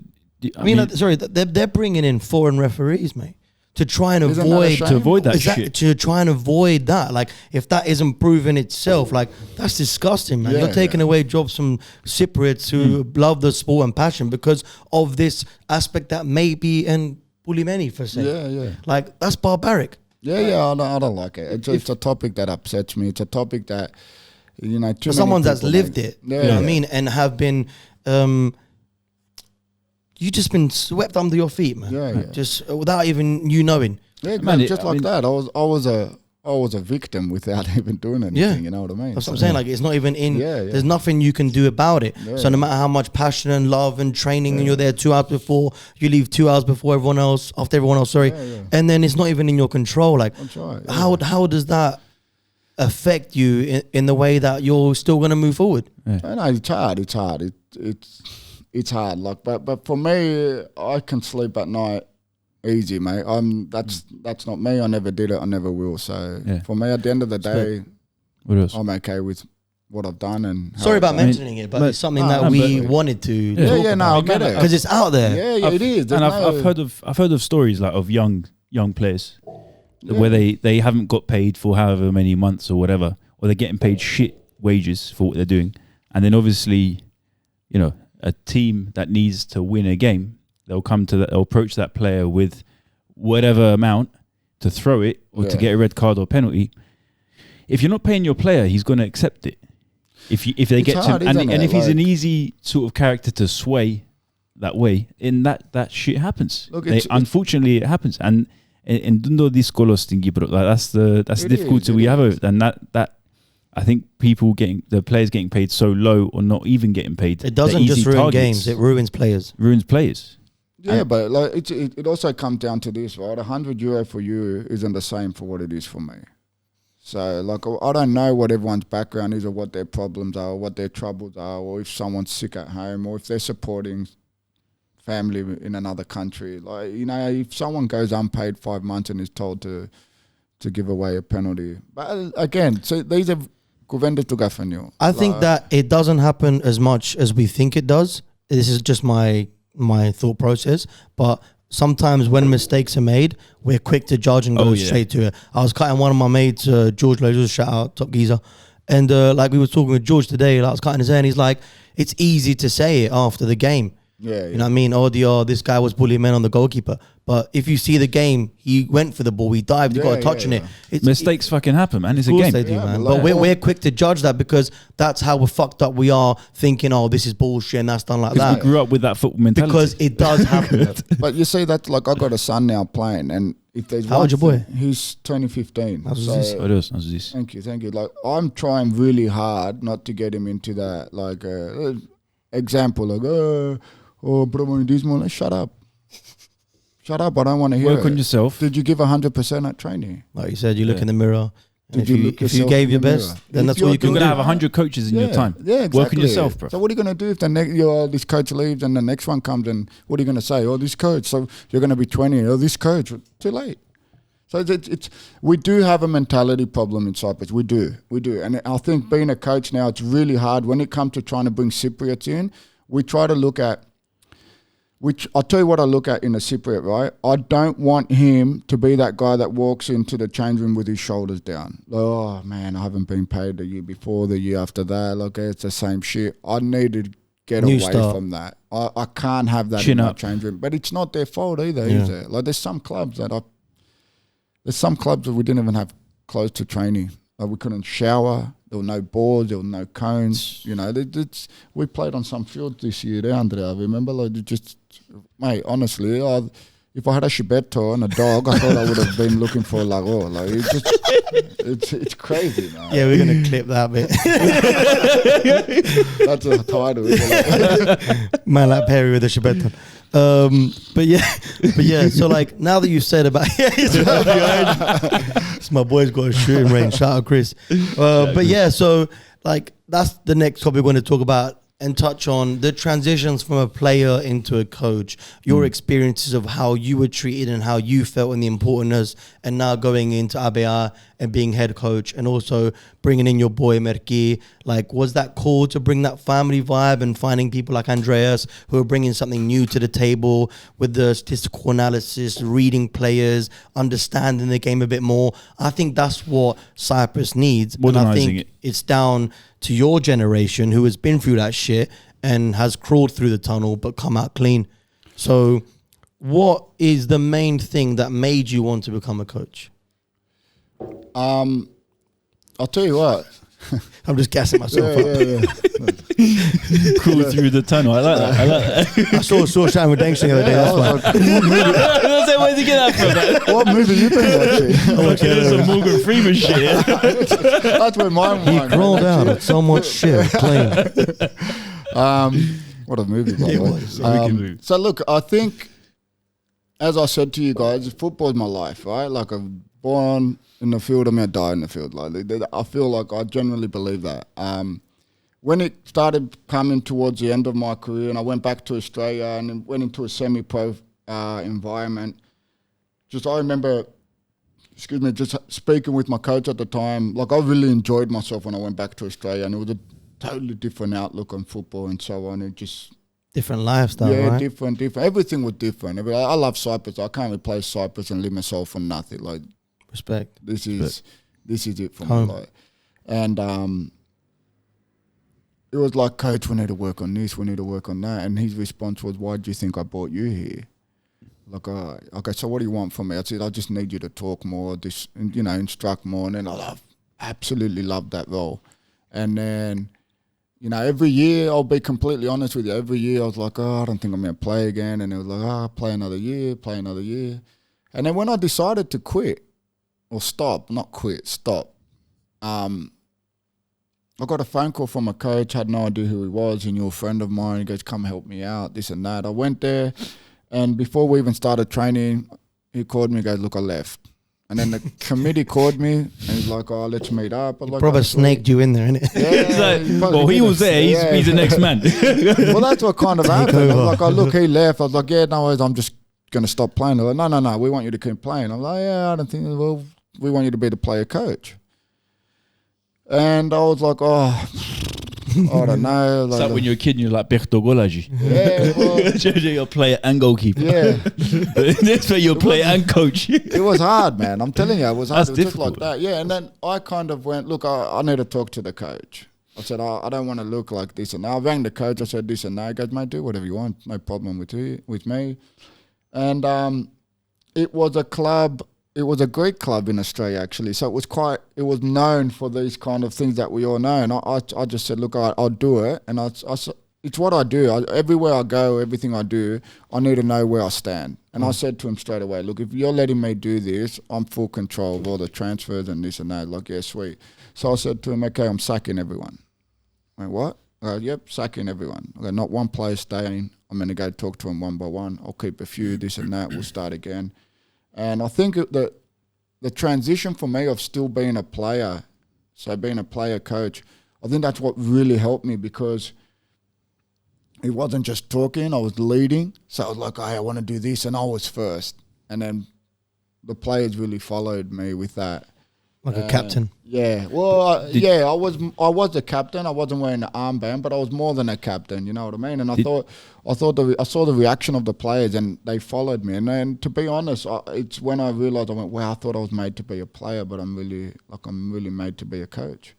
I mean, they're bringing in foreign referees, mate, to try and Isn't that a shame? avoid that shit. To try and avoid that. Like, if that isn't proven itself, like, that's disgusting, man. Yeah, You're taking away jobs from Cypriots who love the sport and passion because of this aspect that may be in Pulimeni, for say. Yeah. Like, that's barbaric. Yeah. I don't like it. It's a topic that upsets me. It's a topic that, For someone that's lived it, you know what I mean, and have been, you just been swept under your feet, man. Yeah. Just without even you knowing. Yeah, Man, just like that. I was a victim without even doing anything. Yeah. You know what I mean? That's what I'm saying. Like, it's not even in. Yeah. There's nothing you can do about it. Yeah. So no matter how much passion and love and training, and you're there 2 hours before, you leave 2 hours before everyone else, after everyone else. Sorry, and then it's not even in your control. Like, That's right. how does that affect you in the way that you're still going to move forward? I know it's hard. It's hard. Like, but for me, I can sleep at night easy, mate. That's not me. I never did it. I never will. So for me, at the end of the day, what else? I'm okay with what I've done. And Sorry about mentioning it, but it's something that we wanted to. I get it, because it's out there. Yeah, it is. And I've heard of stories like of young players where they haven't got paid for however many months or whatever, or they're getting paid shit wages for what they're doing, and then obviously, a team that needs to win a game, they'll approach that player with whatever amount to throw it or to get a red card or penalty. If you're not paying your player, he's going to accept it. If they get hard, to, and if he's an easy sort of character to sway that way, in that shit happens. Look, Unfortunately, it happens, and and dundo diskolos thingy, bro. Like that's the difficulty we have, and that I think the players getting paid so low or not even getting paid. It doesn't just ruin games; it ruins players. Yeah, but like it also comes down to this, right? €100 for you isn't the same for what it is for me. So, like, I don't know what everyone's background is or what their problems are or what their troubles are or if someone's sick at home or if they're supporting family in another country. Like, you know, if someone goes unpaid 5 months and is told to give away a penalty. But again, so these are Govenda to Gafanio. I think that it doesn't happen as much as we think it does. This is just my thought process. But sometimes when mistakes are made, we're quick to judge and go straight to it. I was cutting one of my mates, George Lowe, shout out, top geezer. And like we were talking with George today, like I was cutting his hair and he's like, it's easy to say it after the game. Yeah. You know what I mean? Oh, this guy was bullying men on the goalkeeper. But if you see the game, he went for the ball, he dived, he got a touch on it. Mistakes fucking happen, man. It's a game. They do, man. But we're quick to judge that because that's how we're fucked up we are, thinking, oh, this is bullshit and that's done like that. We grew up with that football mentality. Because it does happen. But you see that, like, I got a son now playing, and if there's how old your boy? He's 2015. Thank you. Like, I'm trying really hard not to get him into that, like, example, like, like, shut up. Shut up, I don't want to hear Work on yourself. Did you give 100% at training? Like you said, you look in the mirror. If you gave your best, then that's what you can do. You're going to have 100 coaches in your time. Yeah, exactly. Work on yourself, bro. So what are you going to do if this coach leaves and the next one comes and what are you going to say? Oh, this coach. So you're going to be 20. Oh, this coach. Too late. So we do have a mentality problem in Cyprus. We do. And I think being a coach now, it's really hard. When it comes to trying to bring Cypriots in, we try to look at, which I'll tell you what I look at in a Cypriot, right? I don't want him to be that guy that walks into the change room with his shoulders down. Oh, man, I haven't been paid the year before, the year after that. Like, it's the same shit. I need to get away from that. I can't have that in my change room. But it's not their fault either, is it? Like, there's some clubs that we didn't even have clothes to training. Like, we couldn't shower. There were no boards, there were no cones. You know, we played on some fields this year, Andrea. I remember, like, mate, honestly, if I had a shibetto and a dog, I thought I would have been looking for a lago. Like, it's crazy, man. Yeah, we're gonna clip that bit. That's a title, isn't it? Man like Perry with a shibetto. But yeah. So like now that you've said about it's my boy's got a shooting range. Shout out Chris. But yeah, so like that's the next topic we're going to talk about and touch on the transitions from a player into a coach, your experiences of how you were treated and how you felt and the importance, and now going into APEA and being head coach and also bringing in your boy Merki. Like, was that cool to bring that family vibe and finding people like Andreas who are bringing something new to the table with the statistical analysis, reading players, understanding the game a bit more? I think that's what Cyprus needs. And I think it's down to your generation who has been through that shit and has crawled through the tunnel but come out clean. So what is the main thing that made you want to become a coach? I'll tell you what. I'm just gassing myself up. Crawl through the tunnel. I like that. I saw Shine Redemption the other day. That's why. Where'd you get that from? What movie you been watching? There's some Morgan Freeman shit. That's where mine He crawled out of so much shit. Clean. What a movie, by the way. So look, I think, as I said to you guys, football is my life, right? Like, I'm born in the field, I'm going to die in the field. Like, I feel like I genuinely believe that. When it started coming towards the end of my career and I went back to Australia and went into a semi-pro environment, I remember, just speaking with my coach at the time. Like, I really enjoyed myself when I went back to Australia, and it was a totally different outlook on football and so on. It just... different lifestyle, right? Different. Everything was different. I love Cyprus. I can't replace Cyprus and Limassol for nothing. Like, respect. This is it for me. Like, and it was like, coach, we need to work on this, we need to work on that. And his response was, why do you think I brought you here? Like, okay, so what do you want from me? I said, I just need you to talk more, instruct more. And then I absolutely loved that role. And then, every year, I'll be completely honest with you, every year I was like, I don't think I'm going to play again. And it was like, play another year. And then when I decided to quit, or stop, I got a phone call from a coach, had no idea who he was. He knew a friend of mine. He goes, come help me out, this and that. I went there, and before we even started training, he called me and goes, look, I left. And then the committee called me, and he's like, oh, let's meet up. Like, probably snaked you in there, innit? Yeah. Well, he was there. He's the next man. Well, that's what kind of happened. I was like, oh, look, he left. I was like, yeah, no worries, I'm just going to stop playing. They're like, no, we want you to keep playing. I'm like, yeah, I don't think, well, we want you to be the player coach. And I was like, oh, I don't know. It's like when you're a kid and you're like, Bertogolaji. Yeah, well, you're player and goalkeeper. Yeah. That's where you're player and coach. It was hard, man. I'm telling you, it was hard. That's it was difficult. just like that. Yeah, and then I kind of went, look, I need to talk to the coach. I said, I don't want to look like this and that. I rang the coach. I said this and that. He goes, mate, do whatever you want. No problem with me. And it was a club. It was a Greek club in Australia, actually. So it was known for these kind of things that we all know. And I just said, look, I'll do it. And it's what I do. Everywhere I go, everything I do, I need to know where I stand. And I said to him straight away, look, if you're letting me do this, I'm full control of all the transfers and this and that. Like, yeah, sweet. So I said to him, okay, I'm sacking everyone. I went, what? I go, yep, sacking everyone. I go, not one player staying. I'm going to go talk to them one by one. I'll keep a few, this and that. We'll start again. And I think that the transition for me of still being a player, so being a player coach, I think that's what really helped me, because it wasn't just talking, I was leading. So I was like, hey, I want to do this, and I was first. And then the players really followed me with that. Like a captain. Yeah. Well, I was a captain. I wasn't wearing the armband, but I was more than a captain. You know what I mean? And I saw the reaction of the players, and they followed me. And then, to be honest, it's when I realized, I went, wow, I thought I was made to be a player, but I'm really made to be a coach.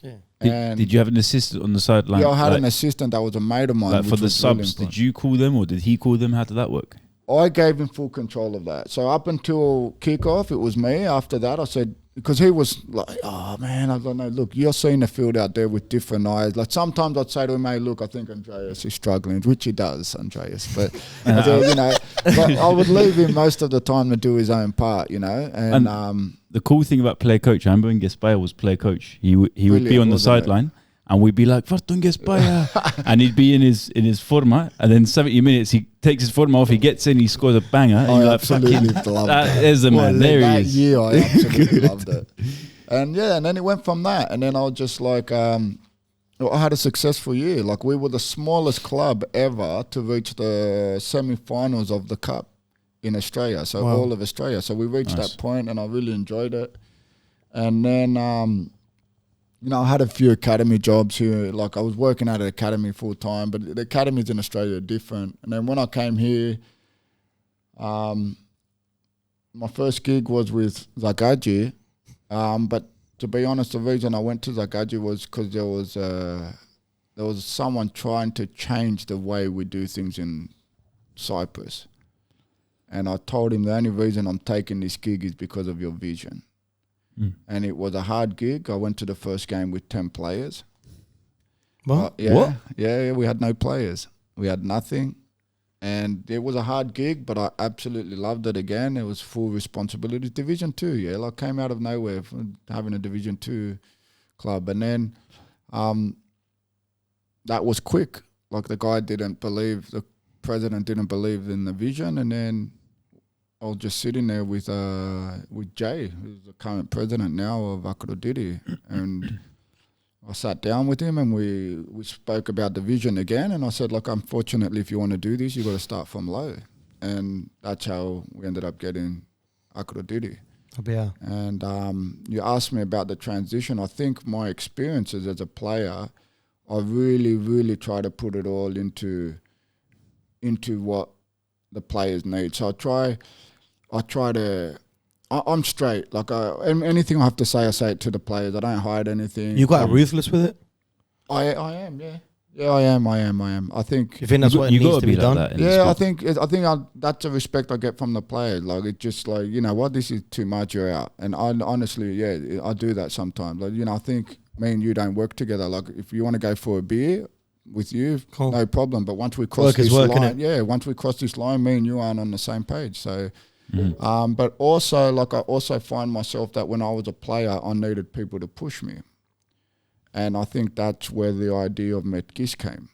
Yeah. Did you have an assistant on the sideline? Yeah, I had an assistant that was a mate of mine. Like for the subs, did you call them or did he call them? How did that work? I gave him full control of that. So up until kickoff, it was me. After that, I said, because he was like, oh man, I don't know, look, you're seeing the field out there with different eyes. Like sometimes I'd say to him, hey, look, I think Andreas is struggling, which he does, Andreas. But, you know, but I would leave him most of the time to do his own part, you know. And the cool thing about player coach, I remember when Gaspar was player coach, he would be on the sideline. And we'd be like, Vartung Gaspar. And he'd be in his forma. And then 70 minutes, he takes his forma off, he gets in, he scores a banger. And I absolutely loved that. There's the man. There he is. That year, I absolutely loved it. And yeah, and then it went from that. And then I was just like, I had a successful year. Like, we were the smallest club ever to reach the semi-finals of the Cup in Australia. So all of Australia. So we reached that point, and I really enjoyed it. And then... you know, I had a few academy jobs here. Like, I was working at an academy full time, but the academies in Australia are different. And then when I came here, my first gig was with Zagaji. But to be honest, the reason I went to Zagaji was because there was someone trying to change the way we do things in Cyprus. And I told him the only reason I'm taking this gig is because of your vision. And it was a hard gig. I went to the first game with 10 players. What? Yeah, we had no players. We had nothing. And it was a hard gig, but I absolutely loved it again. It was full responsibility. Division 2, yeah. Like, came out of nowhere from having a Division 2 club. And then that was quick. Like, the president didn't believe in the vision. And then I was just sitting there with Jay, who's the current president now of Akrotiri, and I sat down with him and we spoke about the vision again. And I said, look, unfortunately, if you want to do this, you got to start from low, and that's how we ended up getting Akrotiri. APEA. And you asked me about the transition. I think my experiences as a player, I really, really try to put it all into what the players need. So I'm straight. Like, anything I have to say, I say it to the players. I don't hide anything. You quite ruthless with it? I am, yeah. Yeah, I am. I think... You think that's what needs to be done? I think that's a respect I get from the players. Like, it's just like, you know what, this is too much, you're out. And I honestly, yeah, I do that sometimes. Like, you know, I think me and you don't work together. Like, if you want to go for a beer with you, no problem. But once we cross this line, once we cross this line, me and you aren't on the same page. So But also, like, I also find myself that when I was a player, I needed people to push me. And I think that's where the idea of Metgis came.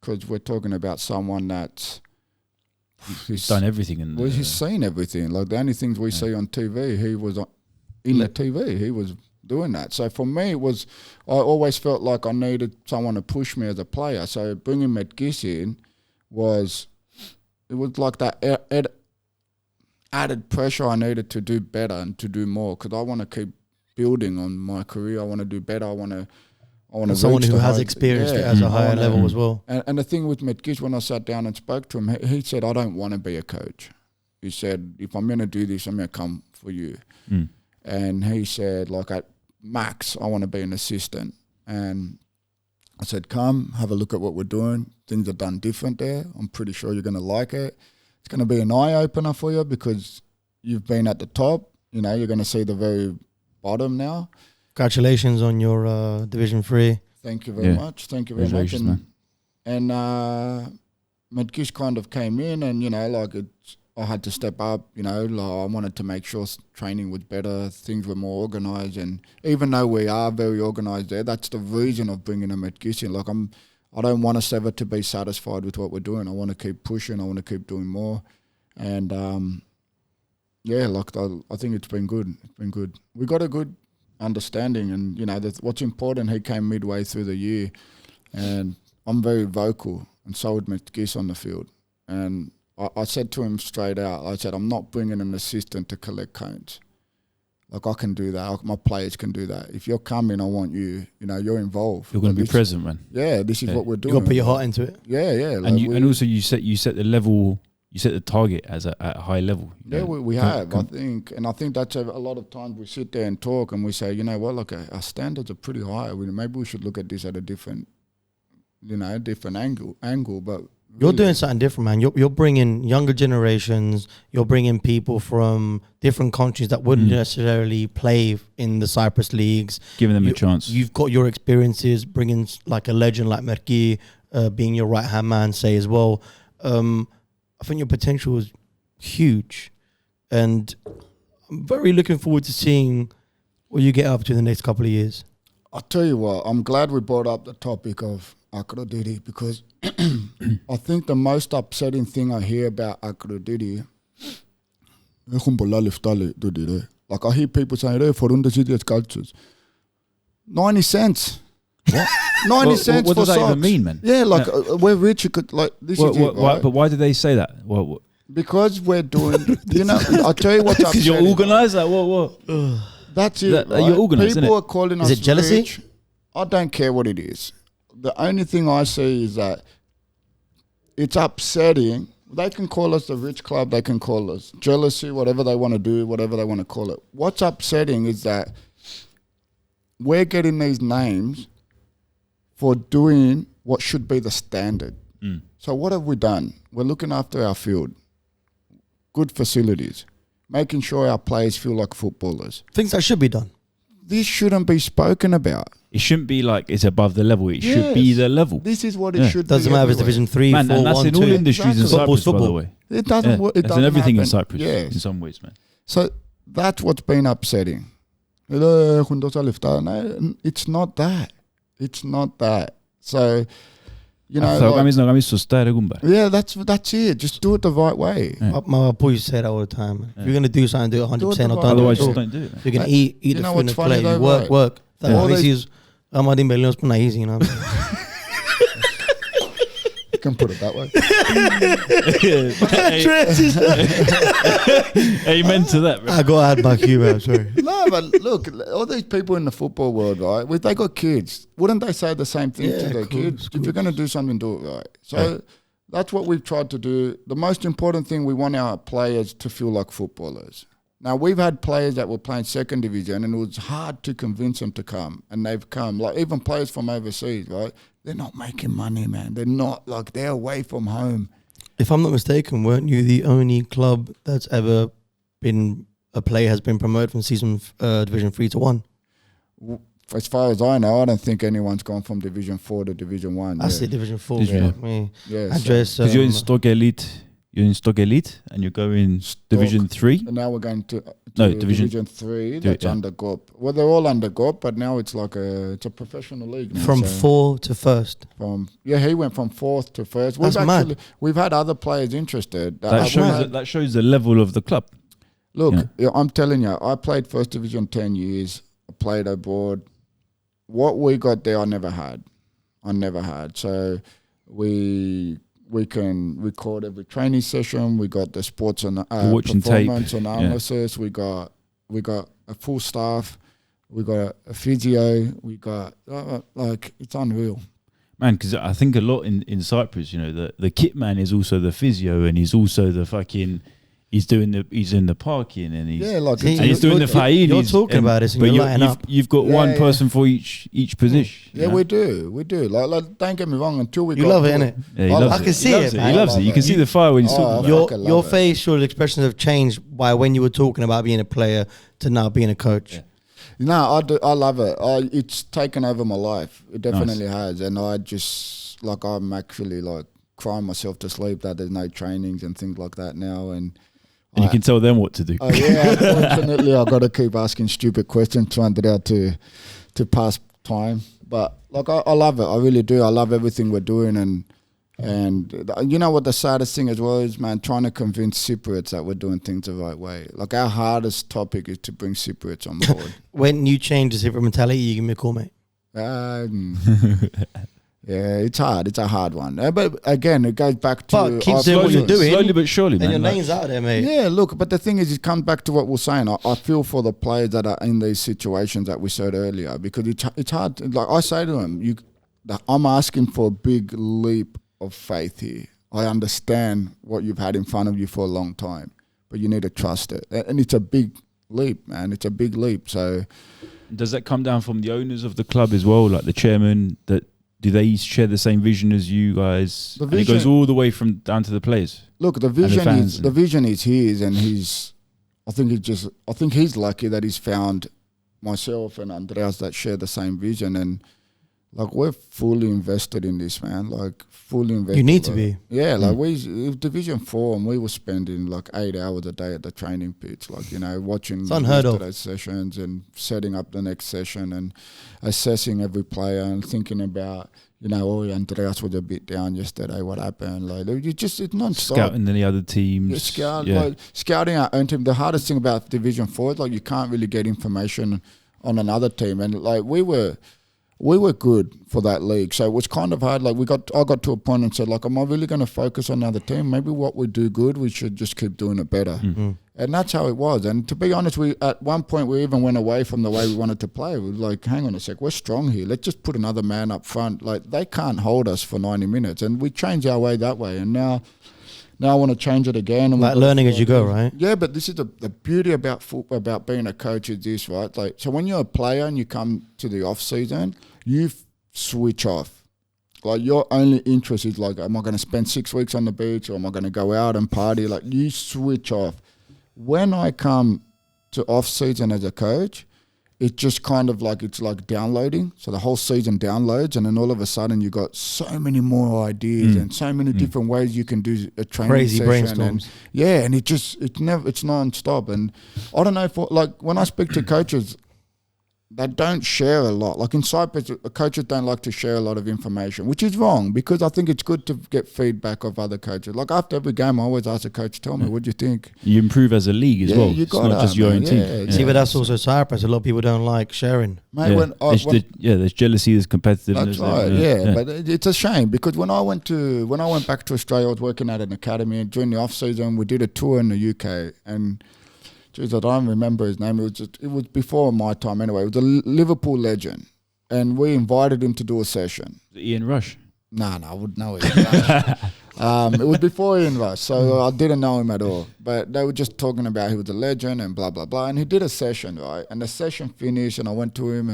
Because we're talking about someone that's... He's done everything. He's seen everything. Like, the only things we see on TV, he was in the TV. He was doing that. So for me, I always felt like I needed someone to push me as a player. So bringing Metgis in was like that added pressure I needed to do better and to do more, because I want to keep building on my career. I want to do better. I want to someone who has experienced it as a higher level as well. And the thing with Metgis, when I sat down and spoke to him, he said, I don't want to be a coach. He said, if I'm going to do this, I'm going to come for you. And he said, like, at max, I want to be an assistant. And I said, come, have a look at what we're doing. Things are done different there. I'm pretty sure you're going to like it. It's going to be an eye-opener for you, because you've been at the top. You know, you're going to see the very bottom now. Congratulations on your Division 3. Thank you very much. Thank you very much. And Metgis kind of came in, and, you know, like, I had to step up, you know, like, I wanted to make sure training was better, things were more organised. And even though we are very organised there, that's the reason of bringing a Metgis in. Like, I don't want us ever to be satisfied with what we're doing. I want to keep pushing. I want to keep doing more. And, like, I think it's been good. It's been good. We got a good understanding, and, you know, what's important, he came midway through the year, and I'm very vocal, and so would Metgis on the field. And I said to him straight out, I said, I'm not bringing an assistant to collect cones. Like, I can do that. My players can do that. If you're coming, I want you, you know, you're involved. You're going to be present, man. Yeah, this is what we're doing. You've got to put your heart into it. Yeah. Like, and also you set the level, you set the target at a high level. Yeah, we have, I think. And I think that's a lot of times we sit there and talk and we say, you know what, look, our standards are pretty high. Maybe we should look at this at a different, you know, different angle. But you're doing something different, man. You're bringing younger generations. You're bringing people from different countries that wouldn't necessarily play in the Cyprus leagues. Giving them a chance. You've got your experiences, bringing like a legend like Merki, being your right-hand man, say, as well. I think your potential is huge. And I'm very looking forward to seeing what you get up to in the next couple of years. I'll tell you what, I'm glad we brought up the topic of Akrotiri, because I think the most upsetting thing I hear about Akrotiri, like, I hear people saying, for cultures. 90 cents. What? 90 cents what for does that socks. even mean, man? Yeah, like, we're rich. You could, like, this is it, right? But why do they say that? Because we're doing, you know, I'll tell you what's upsetting. Because you're organised? Like, what? That's it, right? You're organised, People are calling us Is it jealousy? rich. I don't care what it is. The only thing I see is that it's upsetting. They can call us the rich club. They can call us jealousy, whatever they want to do, whatever they want to call it. What's upsetting is that we're getting these names for doing what should be the standard. So what have we done? We're looking after our field. Good facilities. Making sure our players feel like footballers. Things that should be done. This shouldn't be spoken about. It shouldn't be like it's above the level. It should be the level. This is what it should be. Doesn't matter if it's Division 3, man, 4, and that's 1, in 2. all industries in Cyprus, by the way. It doesn't work. It That's doesn't in everything happen. in Cyprus, Yes. in some ways, man. So that's what's been upsetting. No, it's not that. It's not that. So, you know, yeah, that's it. Just do it the right way. My boys say that all the time. Man. If you're going to do something, do it 100% or don't. Otherwise, just don't do it. You're going to eat you the know food what's and funny play. though, Work. All This these- is Amadin Belion's puna easy, you know what I'm saying? You can put it that way. Amen to that, bro. I got to add my cue, I'm sorry. No, but look, all these people in the football world, right? If they got kids, wouldn't they say the same thing to their kids? If you're going to do something, do it right. So that's what we've tried to do. The most important thing, we want our players to feel like footballers. Now, we've had players that were playing second division, and it was hard to convince them to come, and they've come. Like, even players from overseas, right? They're not making money, man. They're not, like, they're away from home. If I'm not mistaken, weren't you the only club that's ever been, a player has been promoted from Division 3 to 1? As far as I know, I don't think anyone's gone from Division 4 to Division 1. I say Division 4. Division Me. Yeah. Andres, Because you're in STOK Elite you're in STOK Elite and you're going Division 3. And now we're going to Division 3. That's under GOP. Well, they're all under GOP, but now it's like it's a professional league now, From 4 to first. He went from 4th to 1st. That's mad. We've had other players interested. That shows the level of the club. Look, I'm telling you, I played First Division 10 years. I played abroad. What we got there, I never had. So we can record every training session. We got the sports and performance analysis. We got a full staff. We got a physio. We got it's unreal. Man, because I think a lot in Cyprus, the kit man is also the physio, and he's also the fucking. He's in the parking, and he's doing the fa'in. You're talking about this, and you're lighting up. You've got one person for each position. Yeah, we do. Like, don't get me wrong. Until we love it, innit? Yeah, I can see it. He loves it. You can see the fire when he's talking. Your facial expressions have changed by when you were talking about being a player to now being a coach. Yeah. No, I do. I love it. It's taken over my life. It definitely has, and I just I'm actually crying myself to sleep that there's no trainings and things like that now, and you can tell them what to do. Oh yeah, unfortunately I've got to keep asking stupid questions trying to pass time. But I love it. I really do. I love everything we're doing, and you know what the saddest thing as well is, man, trying to convince Cypriots that we're doing things the right way. Our hardest topic is to bring Cypriots on board. When you change the Cypriot mentality, you give me a call, mate. Yeah, it's hard. It's a hard one. But again, it goes back to... keep doing what you're doing. Slowly but surely, man. And your name's out there, mate. Yeah, look, but the thing is, it comes back to what we're saying. I feel for the players that are in these situations that we said earlier, because it's hard. Like I say to them, I'm asking for a big leap of faith here. I understand what you've had in front of you for a long time, but you need to trust it. And it's a big leap, man. It's a big leap. So... Does that come down from the owners of the club as well, like the chairman, do they share the same vision as you guys? And it goes all the way down to the players. Look, the vision is his, and I think he's lucky that he's found myself and Andreas that share the same vision, and we're fully invested in this, man. Fully invested. You need to be. Yeah, we Division 4, and we were spending 8 hours a day at the training pitch, watching yesterday's sessions and setting up the next session and assessing every player and thinking about, Andreas was a bit down yesterday. What happened? It's non-stop. Scouting the other teams. Scouting our own team. The hardest thing about Division 4 is you can't really get information on another team, and we were good for that league, so it was kind of hard. I got to a point and said, am I really going to focus on another team? Maybe what we do good, we should just keep doing it better. Mm-hmm. And that's how it was. And to be honest, at one point we even went away from the way we wanted to play. We were hang on a sec, we're strong here. Let's just put another man up front. They can't hold us for 90 minutes. And we changed our way that way. And now I want to change it again. And learning as you go, right? Yeah, but this is the beauty about football, about being a coach is this, right? So when you're a player and you come to the off season, you switch off. Your only interest is am I going to spend 6 weeks on the beach, or am I going to go out and party? You switch off. When I come to off season as a coach, it's just kind of it's downloading. So the whole season downloads, and then all of a sudden you got so many more ideas and so many different ways you can do a training crazy session. Brainstorms. And it's non-stop. And I don't know when I speak to coaches, they don't share a lot. In Cyprus, coaches don't like to share a lot of information, which is wrong, because I think it's good to get feedback of other coaches. After every game, I always ask a coach, tell me, what do you think? You improve as a league as well. It's not just your own team. Yeah. See, but that's also Cyprus. A lot of people don't like sharing. Mate, there's jealousy, there's competitiveness. That's right, but it's a shame, because when I went back to Australia, I was working at an academy, and during the off-season, we did a tour in the UK, and I don't remember his name. It was before my time anyway. It was a Liverpool legend, and we invited him to do a session. Ian Rush? No, I wouldn't know Ian Rush. It was before Ian Rush, so I didn't know him at all. But they were just talking about he was a legend and blah, blah, blah. And he did a session, right? And the session finished, and I went to him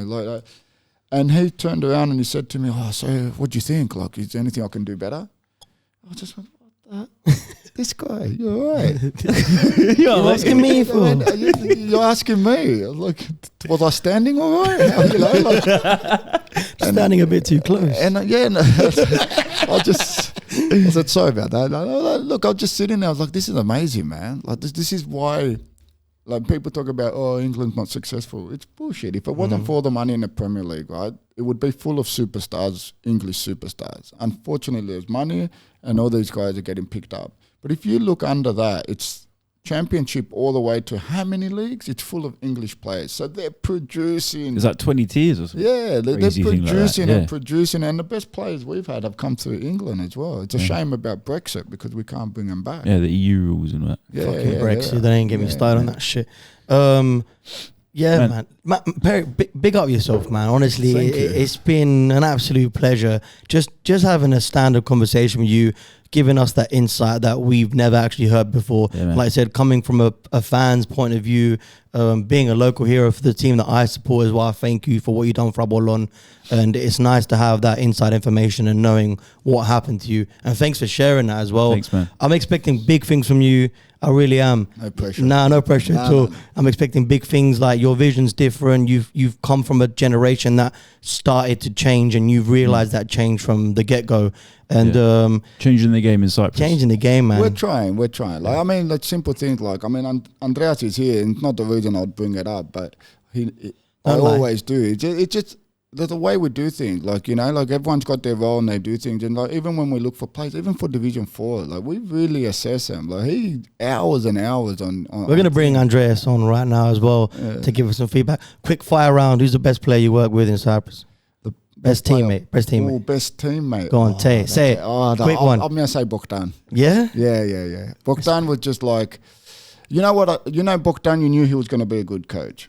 and he turned around and he said to me, so what do you think? Is there anything I can do better? I just went, what the... This guy, you're all right. You're asking me for? You're asking me. Was I standing all right? Standing a bit too close. And I just, I said, sorry about that. Look, I was just sitting there. I was like, this is amazing, man. Like this is why, like people talk about, oh, England's not successful. It's bullshit. If it wasn't for the money in the Premier League, right, it would be full of superstars, English superstars. Unfortunately, there's money and all these guys are getting picked up. But if you look under that, it's Championship all the way to how many leagues? It's full of English players. So they're producing. Is that 20 tiers or something? Yeah, they're producing like and producing. And the best players we've had have come through England as well. It's a shame about Brexit because we can't bring them back. Yeah, the EU rules and that. Yeah, fucking Brexit. They ain't get me started on that shit. Yeah, man. Perry, big up yourself, man. Honestly, it's been an absolute pleasure just having a stand-up conversation with you, giving us that insight that we've never actually heard before. Yeah, like I said, coming from a fan's point of view, being a local hero for the team that I support as well. I thank you for what you've done for Apollon. And it's nice to have that inside information and knowing what happened to you. And thanks for sharing that as well. Thanks, man. I'm expecting big things from you. I really am. No pressure. No pressure at all. I'm expecting big things. Like your vision's different. You've come from a generation that started to change, and you've realized that change from the get-go. And changing the game in Cyprus. Changing the game, man. We're trying. Like I mean, like simple things. Like I mean, Andreas is here, and it's not the reason I'd bring it up, but I always do. It's just there's a way we do things. Like, you know, like everyone's got their role and they do things. And like even when we look for players, even for Division 4, like we really assess them. Like he hours and hours on we're gonna bring Andreas on right now as well to give us some feedback. Quick fire round. Who's the best player you work with in Cyprus? The best teammate. Oh, best teammate. Go on, say it. Quick one. I'm gonna say Bogdan. Yeah? Yeah. Bogdan was just like, you know what? Bogdan, you knew he was gonna be a good coach.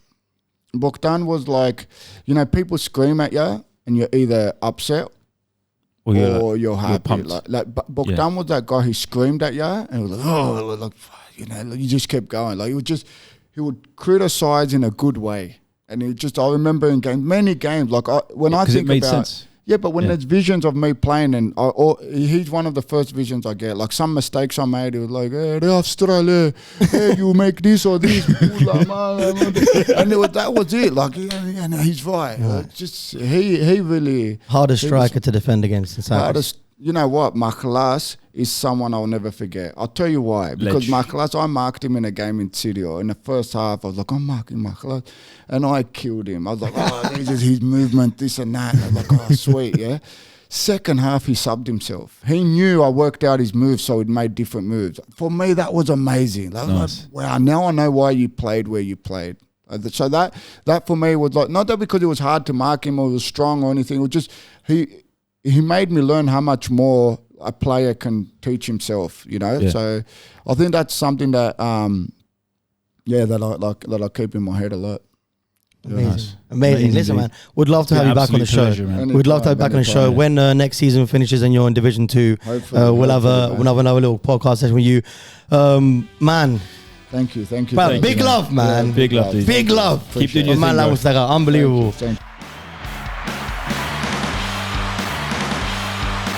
Bogdan was like, you know, people scream at you and you're either upset or you're happy. Like Bogdan was that guy who screamed at you and was like, oh, like, you know, you just kept going. Like he would criticize in a good way. And I remember in many games, like when I think it made about sense. Yeah, but when there's visions of me playing, and he's one of the first visions I get. Like some mistakes I made, it was like, hey, they're Australia, hey, you make this or this. And that was it. Like, yeah, no, he's right. Just he really... Hardest striker to defend against in Cyprus. You know what? Maklas is someone I'll never forget. I'll tell you why. Because Maklas, I marked him in a game in Cyprus. In the first half, I was like, I'm marking Maklas. And I killed him. I was like, oh, this is his movement, this and that. I was like, oh, sweet, yeah. Second half, he subbed himself. He knew I worked out his moves, so he made different moves. For me, that was amazing. That was like, wow, now I know why you played where you played. So that for me was like, not that because it was hard to mark him or it was strong or anything. It was just, he made me learn how much more a player can teach himself, you know. Yeah. So I think that's something that that I keep in my head a lot. Amazing. Listen, man, would love to have you back on the show. We'd love to have you back on the show when next season finishes and you're in Division 2. We'll have another little podcast session with you, man. Thank you. Big love, man. Big love, dude. Big love. Keep doing your thing, Unbelievable.